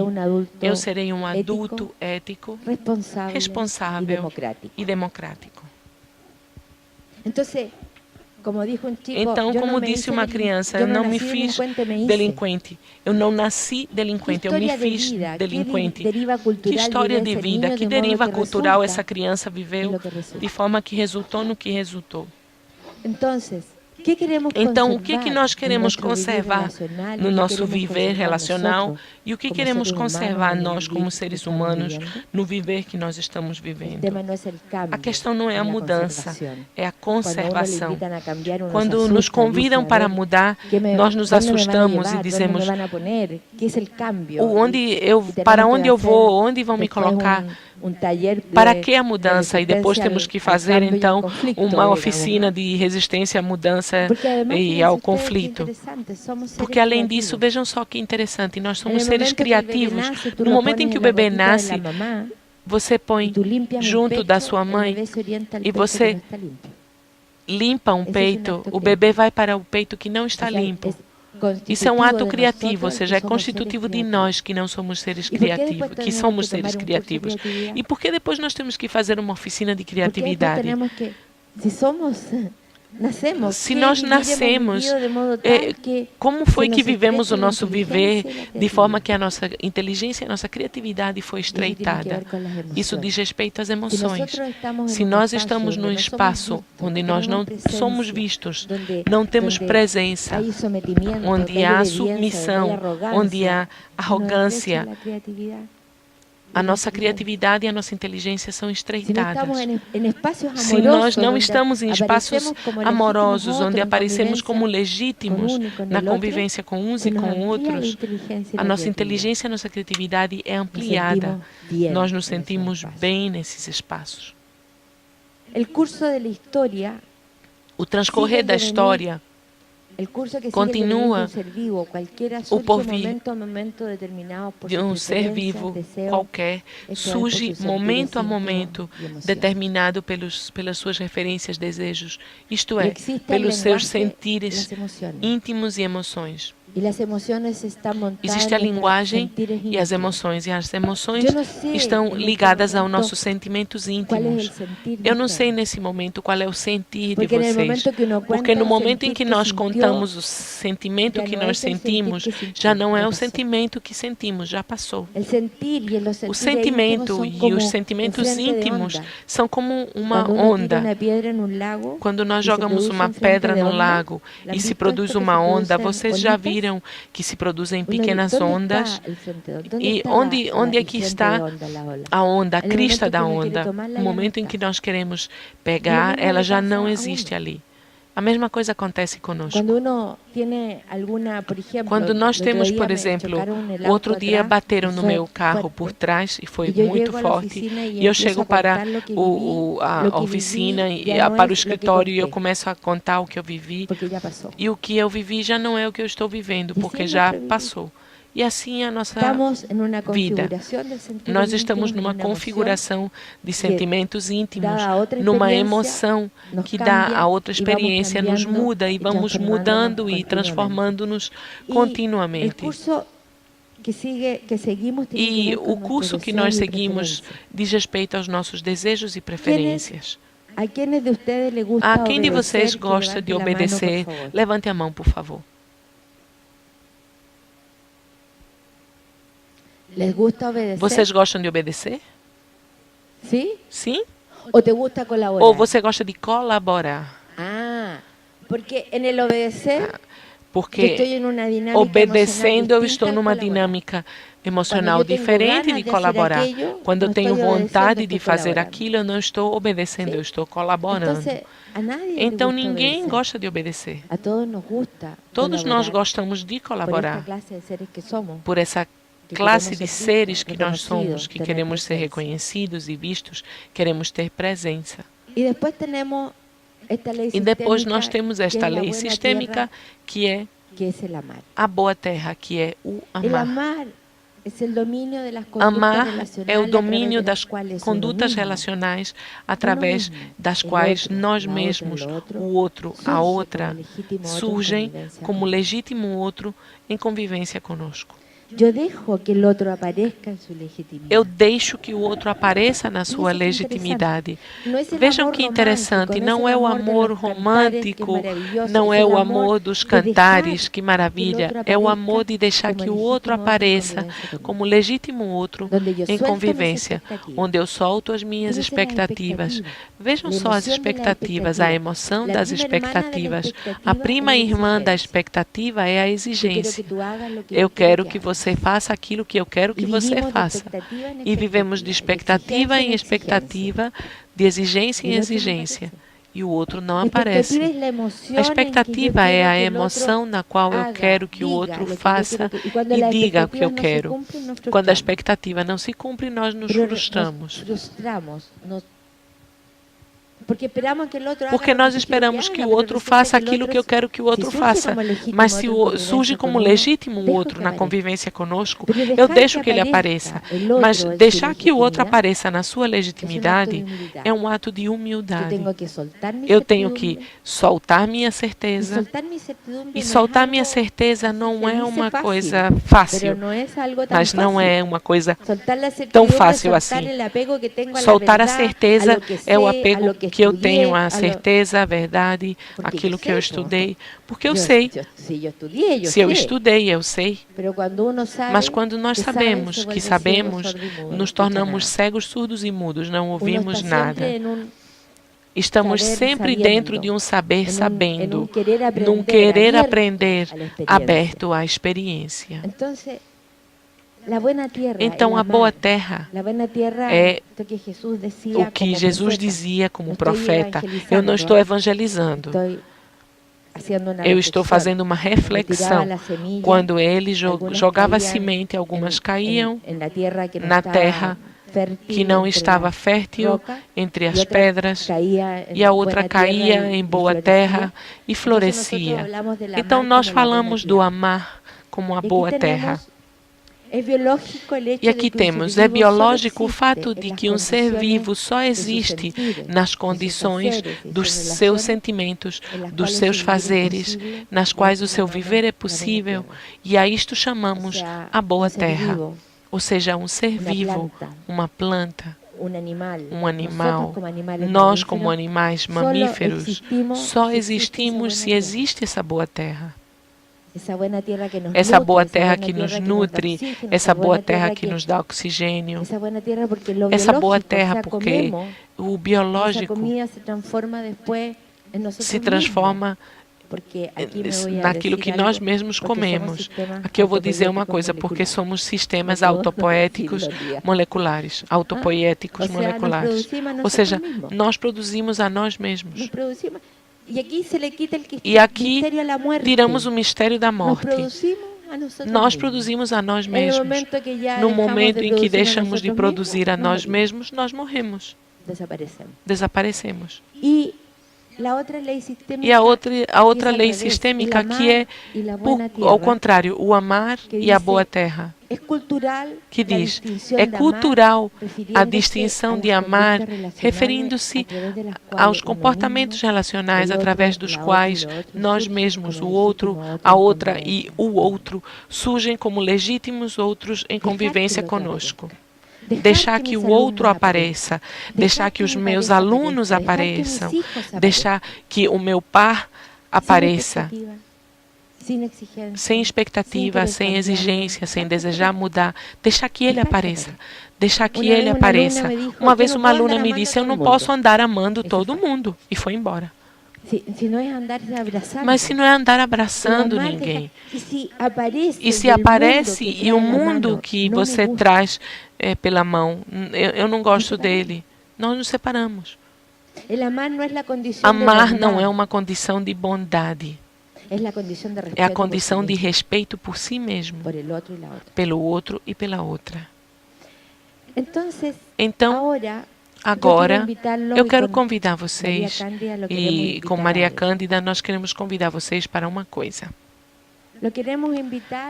eu serei um adulto ético, responsável e democrático. Então, como disse uma criança, eu não me fiz delinquente. Eu não nasci delinquente, eu me fiz delinquente. Que história de vida, que deriva cultural essa criança viveu, de forma que resultou no que resultou. Então, o que nós queremos conservar no nosso viver relacional e o que queremos conservar nós como seres humanos no viver que nós estamos vivendo? A questão não é a mudança, é a conservação. Quando nos convidam para mudar, nós nos assustamos e dizemos, para onde eu vou, onde vão me colocar? Para que a mudança? E depois temos que fazer, então, uma oficina de resistência à mudança e ao conflito. Porque, além disso, vejam só que interessante, nós somos seres criativos. No momento em que o bebê nasce, você põe junto da sua mãe e você limpa um peito, o bebê vai para o peito que não está limpo. Isso é um ato criativo, ou seja, é constitutivo de nós que não somos seres criativos, que somos seres criativos. E por que depois nós temos que fazer uma oficina de criatividade? Se nós nascemos, como foi que vivemos o nosso viver de forma que a nossa inteligência e a nossa criatividade foi estreitada? Isso diz respeito às emoções. Se nós estamos num espaço onde nós não somos vistos, não temos presença, onde há submissão, onde há arrogância, a nossa criatividade e a nossa inteligência são estreitadas. Se nós não estamos em espaços amorosos, onde aparecemos como legítimos na convivência com uns e com outros, a nossa inteligência e a nossa criatividade é ampliada. Nós nos sentimos bem nesses espaços. O transcorrer da história continua o porvir de um ser vivo qualquer, surge momento a momento, determinado pelas suas referências, desejos, isto é, pelos seus sentires íntimos e emoções. Existe a linguagem e as emoções estão ligadas aos nossos sentimentos íntimos. Eu não sei nesse momento qual é o sentir de vocês, porque no momento em que nós contamos o sentimento que nós sentimos, já não é o sentimento que sentimos, já passou. O sentimento e os sentimentos íntimos são como uma onda. Quando nós jogamos uma pedra no lago e se produz uma onda, vocês já viram que se produzem pequenas ondas. E onde é que está a onda, a crista da onda? No momento em que nós queremos pegar, ela já não existe ali. A mesma coisa acontece conosco. Quando nós temos, por exemplo, outro dia bateram no meu carro por trás e foi muito forte, e eu chego para a oficina, para o escritório, e eu começo a contar o que eu vivi, e o que eu vivi já não é o que eu estou vivendo, porque já passou. E assim é a nossa vida. Nós estamos numa configuração de sentimentos íntimos, numa emoção que dá a outra experiência, nos muda e vamos mudando e transformando-nos continuamente. E o curso que nós seguimos diz respeito aos nossos desejos e preferências. A quem de vocês gosta de obedecer? Levante a mão, por favor. Vocês gostam de obedecer? Sim? Ou você gosta de colaborar? Porque obedecendo eu estou numa dinâmica emocional diferente de colaborar. Quando eu tenho vontade de fazer aquilo, eu não estou obedecendo, eu estou colaborando. Então ninguém gosta de obedecer. Todos nós gostamos de colaborar por essa classe de seres que nós somos, que queremos ser reconhecidos e vistos, queremos ter presença. E depois nós temos esta lei sistêmica, que é a boa terra, que é o amar. Amar é o domínio das condutas relacionais através das quais nós mesmos, o outro, a outra, surgem como legítimo outro em convivência conosco. Eu deixo que o outro apareça na sua legitimidade. Vejam que interessante, não é o amor romântico, não é o amor dos cantares, que maravilha, é o amor de deixar que o outro apareça como legítimo outro em convivência, onde eu solto as minhas expectativas. Vejam só as expectativas, a emoção das expectativas. A prima irmã da expectativa é a exigência. Eu quero que você faça aquilo que eu quero que você faça. E vivemos de expectativa em expectativa, de exigência em exigência. E o outro não aparece. A expectativa é a emoção na qual eu quero que o outro faça e diga o que eu quero. Quando a expectativa não se cumpre, nós nos frustramos. Porque nós esperamos que o outro faça aquilo que eu quero que o outro faça. Mas se surge como legítimo o outro na convivência conosco, eu deixo que ele apareça. Mas deixar que o outro apareça na sua legitimidade é um ato de humildade. Eu tenho que soltar minha certeza. E soltar minha certeza não é uma coisa fácil. Mas não é uma coisa tão fácil assim. Soltar a certeza é o apego porque eu tenho a certeza, a verdade, aquilo que eu estudei, porque eu sei. Se eu estudei, eu sei. Mas quando nós sabemos que sabemos, nos tornamos cegos, surdos e mudos, não ouvimos nada. Estamos sempre dentro de um saber sabendo, num querer aprender aberto à experiência. Então, a boa terra é o que Jesus dizia como profeta. Eu não estou evangelizando. Eu estou fazendo uma reflexão. Quando ele jogava semente, algumas caíam na terra que não estava fértil, entre as pedras, e a outra caía em boa terra e florescia. Então, nós falamos do amar como a boa terra. E aqui temos, é biológico o fato de que um ser vivo só existe nas condições dos seus sentimentos, dos seus fazeres, nas quais o seu viver é possível, e a isto chamamos a boa terra. Ou seja, um ser vivo, uma planta, um animal. Nós, como animais mamíferos, só existimos se existe essa boa terra. Essa boa terra que nos nutre, essa boa terra que nos dá oxigênio, essa boa terra porque o biológico se transforma naquilo que nós mesmos comemos. Aqui eu vou dizer uma coisa, porque somos sistemas autopoéticos moleculares, autopoéticos moleculares. Ou seja, nós produzimos a nós mesmos. E aqui tiramos o mistério da morte. Nós produzimos a nós mesmos. No momento em que deixamos de produzir a nós mesmos, nós morremos. Desaparecemos. E a outra lei sistêmica que é, ao contrário, o amar e a boa terra, que diz, é cultural a distinção de amar, referindo-se aos comportamentos relacionais através dos quais nós mesmos, o outro, a outra e o outro, surgem como legítimos outros em convivência conosco. Deixar que o outro apareça, deixar que os meus alunos apareçam, deixar que o meu par apareça, sem expectativa, sem exigência, sem desejar mudar, deixar que ele apareça, deixar que ele apareça. Uma vez uma aluna me disse, eu não posso andar amando todo mundo, e foi embora. Mas se não é andar abraçando ninguém, e se aparece e o mundo que você traz pela mão, eu não gosto dele, nós nos separamos. Amar não é uma condição de bondade, é a condição de respeito por si mesmo, pelo outro e pela outra. Então, agora, eu quero convidar vocês, e com Maria Cândida, nós queremos convidar vocês para uma coisa.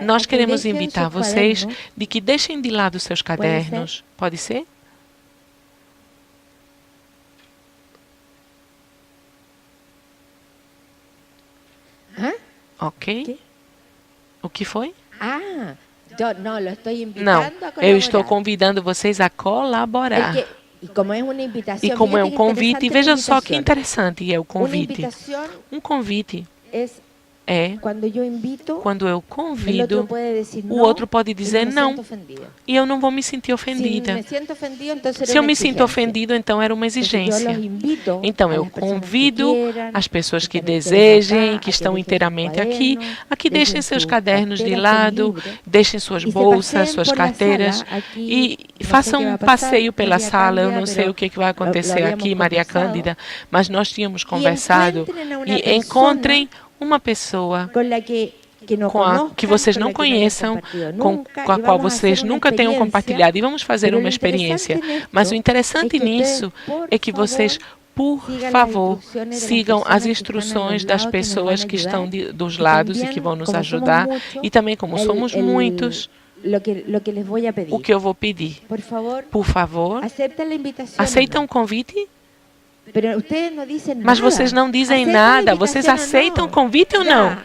Nós queremos invitar vocês de que deixem de lado seus cadernos. Pode ser? Ok. O que foi? Não, eu estou convidando vocês a colaborar. E como é um convite, veja só que interessante é o convite. Um convite é quando eu convido, o outro pode dizer não, e eu não vou me sentir ofendida. Se eu me sinto ofendido, então era uma exigência. Então eu convido as pessoas que desejem, que estão inteiramente aqui, a que deixem seus cadernos de lado, deixem suas bolsas, suas carteiras e façam um passeio pela sala. Eu não sei o que vai acontecer aqui, Maria Cândida, mas nós tínhamos conversado, e encontrem uma pessoa que vocês não conheçam, com a qual vocês nunca tenham compartilhado, e vamos fazer uma experiência. Mas o interessante nisso é que vocês, por favor, sigam as instruções das pessoas que estão dos lados e que vão nos ajudar, e também como somos muitos, o que eu vou pedir, por favor, aceitam o convite? Mas vocês não dizem nada. Vocês aceitam o convite ou não?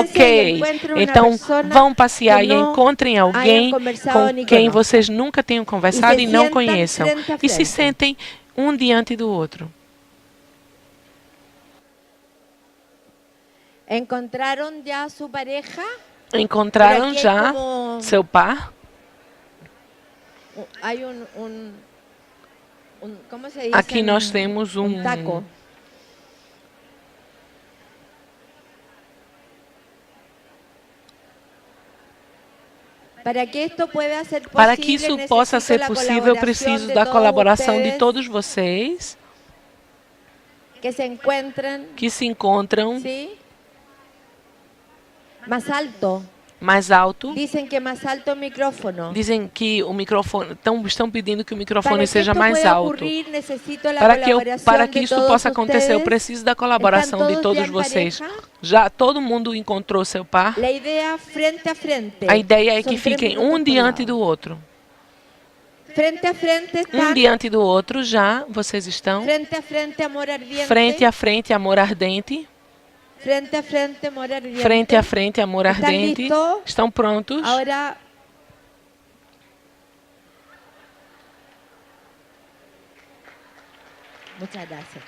Ok. Então vão passear e encontrem alguém com quem vocês nunca tenham conversado e não conheçam. E se sentem um diante do outro. ¿Encontraron ya su pareja? Encontraram já seu par? Hay ¿cómo se dice? Aqui nós temos taco. Para que isso possa ser possível, eu preciso da colaboração de todos vocês que se encontram mais alto. Dizem que mais alto o microfone. Dizem que o microfone estão pedindo que o microfone seja mais alto. Para que isso possa acontecer, eu preciso da colaboração de todos vocês. Já todo mundo encontrou seu par? A ideia é que fiquem um diante do outro. Um diante do outro já vocês estão. Frente a frente, amor ardente. Frente a frente, amor ardiente. Frente a frente, amor ardente. Estão prontos? Agora, muchas gracias.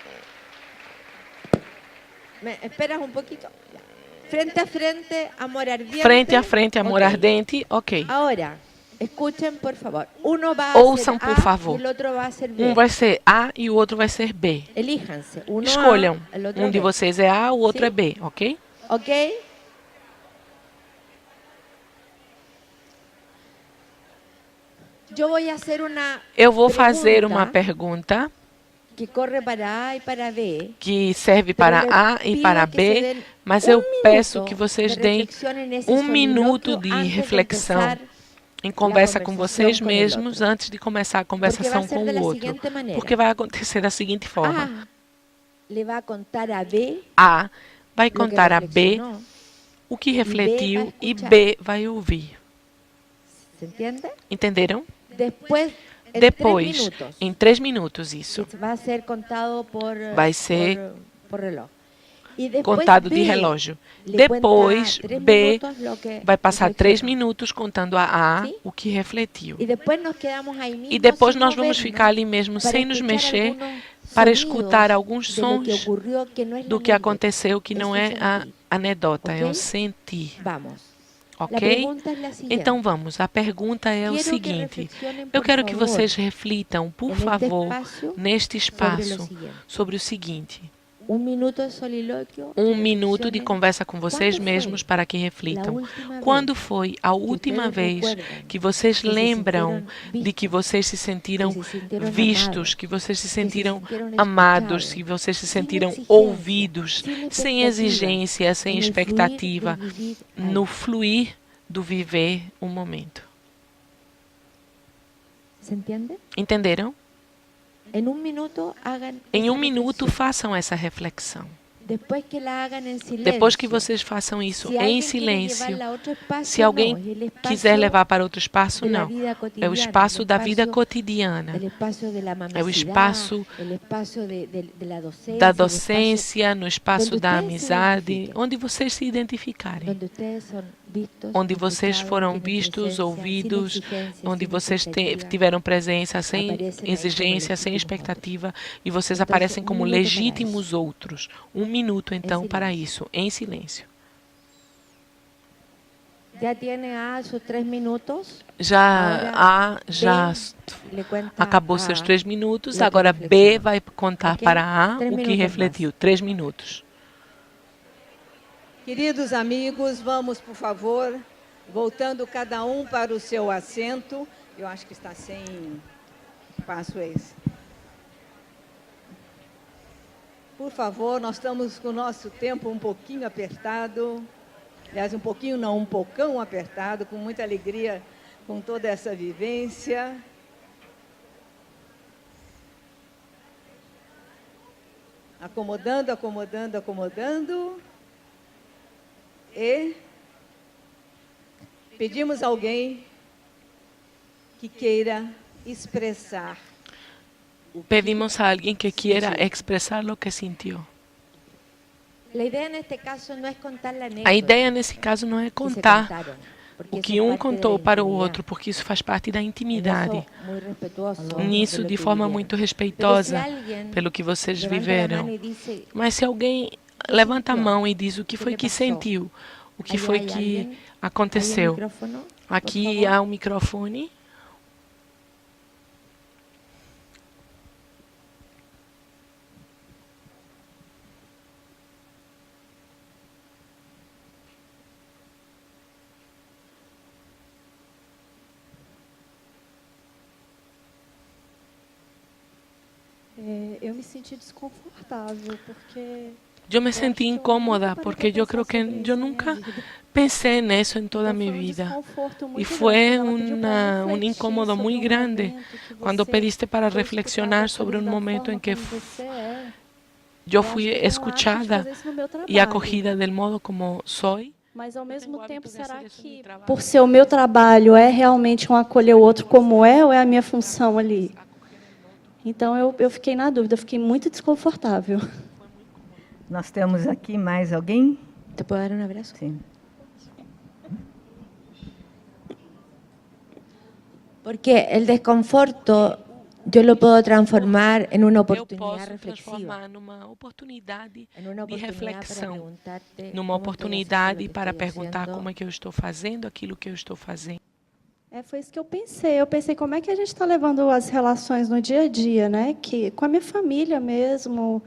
Esperas um pouquinho. Frente a frente, amor ardiente. Frente a frente, amor ardente. Ok. Agora, escutem, por favor. Ouçam, por favor. Um vai ser A e o outro vai ser B. Escolham. Um de vocês é A, o outro é B, ok? Ok? Eu vou fazer uma pergunta que serve para A e para B, mas eu peço que vocês deem um minuto de reflexão em conversa com vocês mesmos antes de começar a conversação com o outro. Porque vai acontecer da seguinte forma. A vai contar a B o que refletiu e B vai ouvir. Entenderam? Depois, em 3 minutos isso. Vai ser contado de relógio. Depois, B vai passar 3 minutos contando a A o que refletiu. E depois nós vamos ficar ali mesmo, sem nos mexer, para escutar alguns sons do que aconteceu, que não é a anedota, é o sentir. Ok? Então vamos, a pergunta é o seguinte. Eu quero que vocês reflitam, por favor, neste espaço, sobre o seguinte. Um minuto de conversa com vocês mesmos para que reflitam. Quando foi a última vez que vocês lembram de que vocês se sentiram vistos, que vocês se sentiram amados, que vocês se sentiram ouvidos, sem exigência, sem expectativa, no fluir do viver um momento? Entenderam? Em um minuto, façam essa reflexão. Depois que vocês façam isso em silêncio, se alguém quiser levar para outro espaço, não. É o espaço da vida cotidiana. É o espaço da docência, no espaço da amizade, onde vocês se identificarem. Onde vocês foram vistos, ouvidos, onde vocês tiveram presença sem exigência, sem expectativa, e vocês aparecem como legítimos outros. Um minuto, então, para isso, em silêncio. Já acabou seus 3 minutos, agora B vai contar para A o que refletiu. 3 minutos. Queridos amigos, vamos, por favor, voltando cada um para o seu assento. Eu acho que está sem passo esse. Por favor, nós estamos com o nosso tempo um pouquinho apertado. Aliás, um pouquinho não, um pocão apertado, com muita alegria, com toda essa vivência. Acomodando, acomodando, acomodando. E pedimos a alguém que queira expressar. Pedimos a alguém que queira expressar o que sentiu. A ideia nesse caso não é contar o que um contou para o outro, porque isso faz parte da intimidade. Nisso, de forma muito respeitosa pelo que vocês viveram. Mas se alguém levanta a mão e diz o que foi que sentiu, o que foi que aconteceu. Aqui há um microfone. Eu me senti desconfortável, porque... Eu me senti incômoda, porque eu creio que eu nunca pensei nisso em toda a minha vida. E foi um incômodo muito grande quando pediste para reflexionar sobre um momento em que eu fui escuchada e acolhida do modo como sou. Mas, ao mesmo tempo, será que, por ser o meu trabalho, é realmente um acolher o outro como é, ou é a minha função ali? Então, eu fiquei na dúvida, eu fiquei muito desconfortável. Nós temos aqui mais alguém? ¿Te puedo dar un abrazo? Sim. Porque el desconforto yo lo puedo transformar en una Eu oportunidad posso reflexiva. transformar numa oportunidade En una de oportunidad para reflexão, preguntarte numa cómo estoy oportunidade haciendo lo que para estoy perguntar haciendo. como é que eu estou fazendo aquilo que eu estou fazendo. Foi isso que eu pensei. Eu pensei, como é que a gente está levando as relações no dia a dia, né? Que, com a minha família mesmo.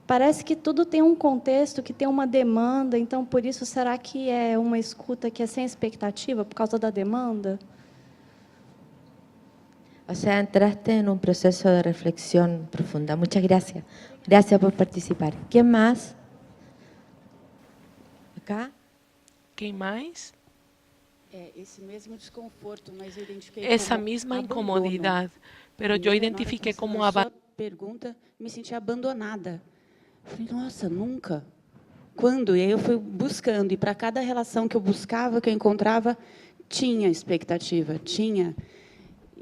Parece que tudo tem um contexto, que tem uma demanda. Então, por isso, será que é uma escuta que é sem expectativa, por causa da demanda? O sea, entraste en un proceso de reflexión profunda. Muchas gracias. Gracias por participar. ¿Quién más? ¿Acá? Quem mais? Esse mesmo desconforto, mas eu identifiquei Essa como mesma abandono. incomodidade, pero eu identifiquei como abandono. Pergunta, me senti abandonada. Falei, nossa, nunca. Quando? E aí eu fui buscando, e para cada relação que eu buscava, que eu encontrava, tinha expectativa, tinha.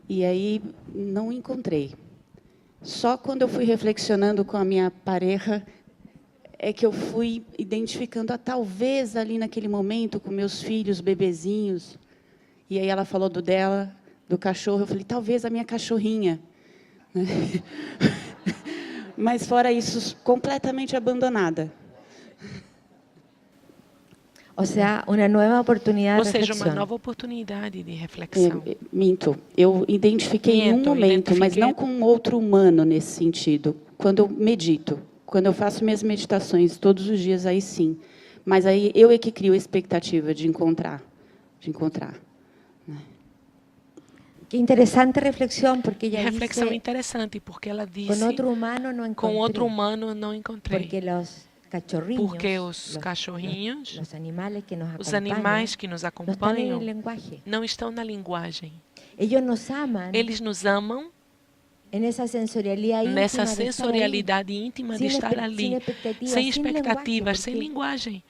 E aí não encontrei. Só quando eu fui reflexionando com a minha pareja, é que eu fui identificando, talvez ali naquele momento, com meus filhos, bebezinhos, e aí ela falou do dela, do cachorro, eu falei, talvez a minha cachorrinha. Mas, fora isso, completamente abandonada. O sea, una nueva oportunidad Ou de seja, uma reflexión. nova oportunidade de reflexão. Minto, eu identifiquei em um momento, mas não com outro humano nesse sentido. Quando eu medito, quando eu faço minhas meditações todos os dias, aí sim. Mas aí eu é que crio a expectativa de encontrar. Qué interesante reflexión, porque ella Reflexão dice, interessante, porque ela disse, con otro humano no encontré. com outro humano não encontrei. Porque los cachorrinhos, Porque os cachorrinhos, los animales que nos os acompañan, animais que nos no están en acompanham, el lenguaje. não estão na linguagem. Ellos nos aman Eles nos amam en esa sensorialidad íntima nessa de estar ahí, sensorialidade íntima de sin estar ali, sem expectativas, sem porque linguagem,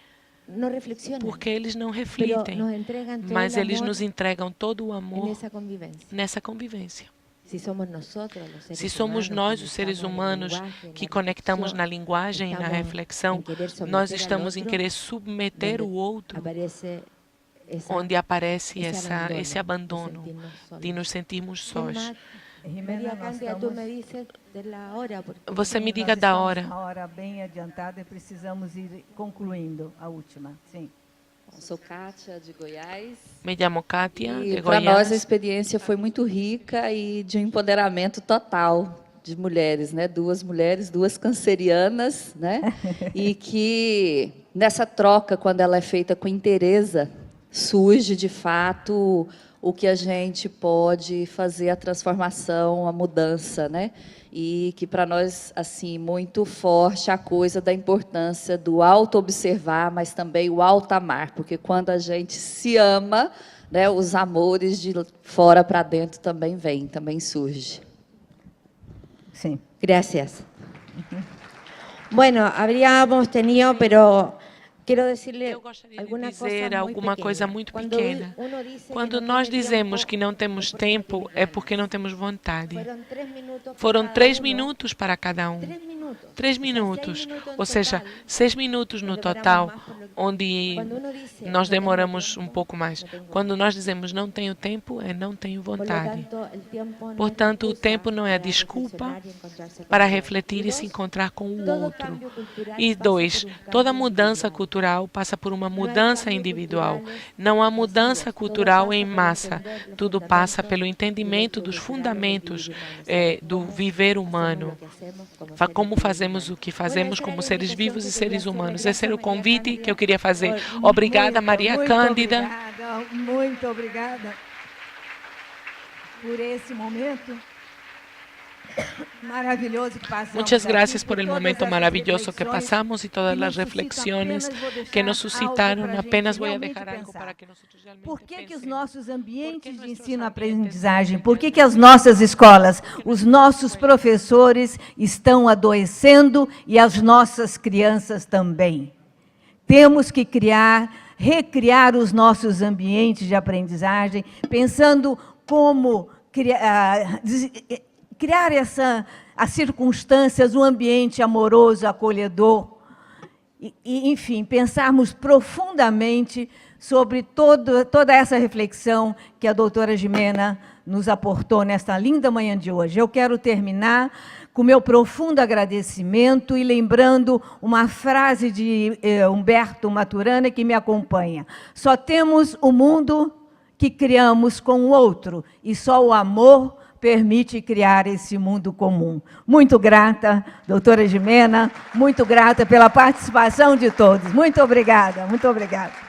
no reflexionan, porque eles não pero refletem, nos entregan todo mas el eles amor nos entregam todo o en amor esa convivencia. nessa convivência. Si somos nosotros, los seres Se somos humanos, nós, que os seres estamos en el humanos, lenguaje, en que la conectamos reflexión, na linguagem e na estamos reflexão, en querer someter nós al estamos em otro, querer submeter o donde outro, aparece esa, onde aparece esse esse abandono de sentirnos solos. de nos sentirmos ¿Quién sós. más? Jimena, María nós Cándida, tú estamos... me dices de la hora. Porque Você me Sim, diga nós da estamos hora. com a hora bem adiantada e precisamos ir concluindo a última. Sim. Sou Kátia, de Goiás. Me chamo Kátia, E de para nós a Goiás. experiência foi muito rica e de um empoderamento total de mulheres, né? Duas mulheres, duas cancerianas, né? E que nessa troca, quando ela é feita com inteireza, surge de fato o que a gente pode fazer a transformação, a mudança, né? E que para nós assim muito forte a coisa da importância do auto-observar, mas também o auto-amar, porque quando a gente se ama, né, os amores de fora para dentro também vêm, também surge. Sim. Gracias. Bueno, habríamos tenido, pero quiero decirle Eu gostaria de alguna dizer cosa muy alguma coisa pequeña. muito Cuando pequena. uno dice que Quando no nós tiene dizemos tiempo, que não temos es porque no tempo, tiene é porque não temos vontade. ganas. Fueron 3 minutos para Foram cada 3 uno. minutos para cada um. 3 minutos 3 minutos, ou seja, 6 minutos no total, onde nós demoramos um pouco mais. Quando nós dizemos não tenho tempo, é não tenho vontade. Portanto, o tempo não é a desculpa para refletir e se encontrar com o outro. E 2, toda mudança cultural passa por uma mudança individual. Não há mudança cultural em massa. Tudo passa pelo entendimento dos fundamentos do viver humano. Como fazemos o que fazemos como seres vivos e seres humanos. Esse era o convite que eu queria fazer. Obrigada, Maria Cândida. Muito obrigada por esse momento maravilhoso que passamos. Muchas gracias por el momento maravilloso que pasamos y todas las reflexiones que nos suscitaron. Apenas voy a dejar algo para que nosotros realmente Por que pensemos. os nossos ambientes de ensino-aprendizagem, por que as nossas escolas, os nossos professores estão adoecendo e as nossas crianças também? Temos que recriar os nossos ambientes de aprendizagem, pensando como criar as circunstâncias, um ambiente amoroso, acolhedor, e, enfim, pensarmos profundamente sobre toda essa reflexão que a doutora Gimena nos aportou nesta linda manhã de hoje. Eu quero terminar com meu profundo agradecimento e lembrando uma frase de Humberto Maturana que me acompanha. Só temos o mundo que criamos com o outro, e só o amor permite criar esse mundo comum. Muito grata, doutora Gimena, muito grata pela participação de todos. Muito obrigada, muito obrigada.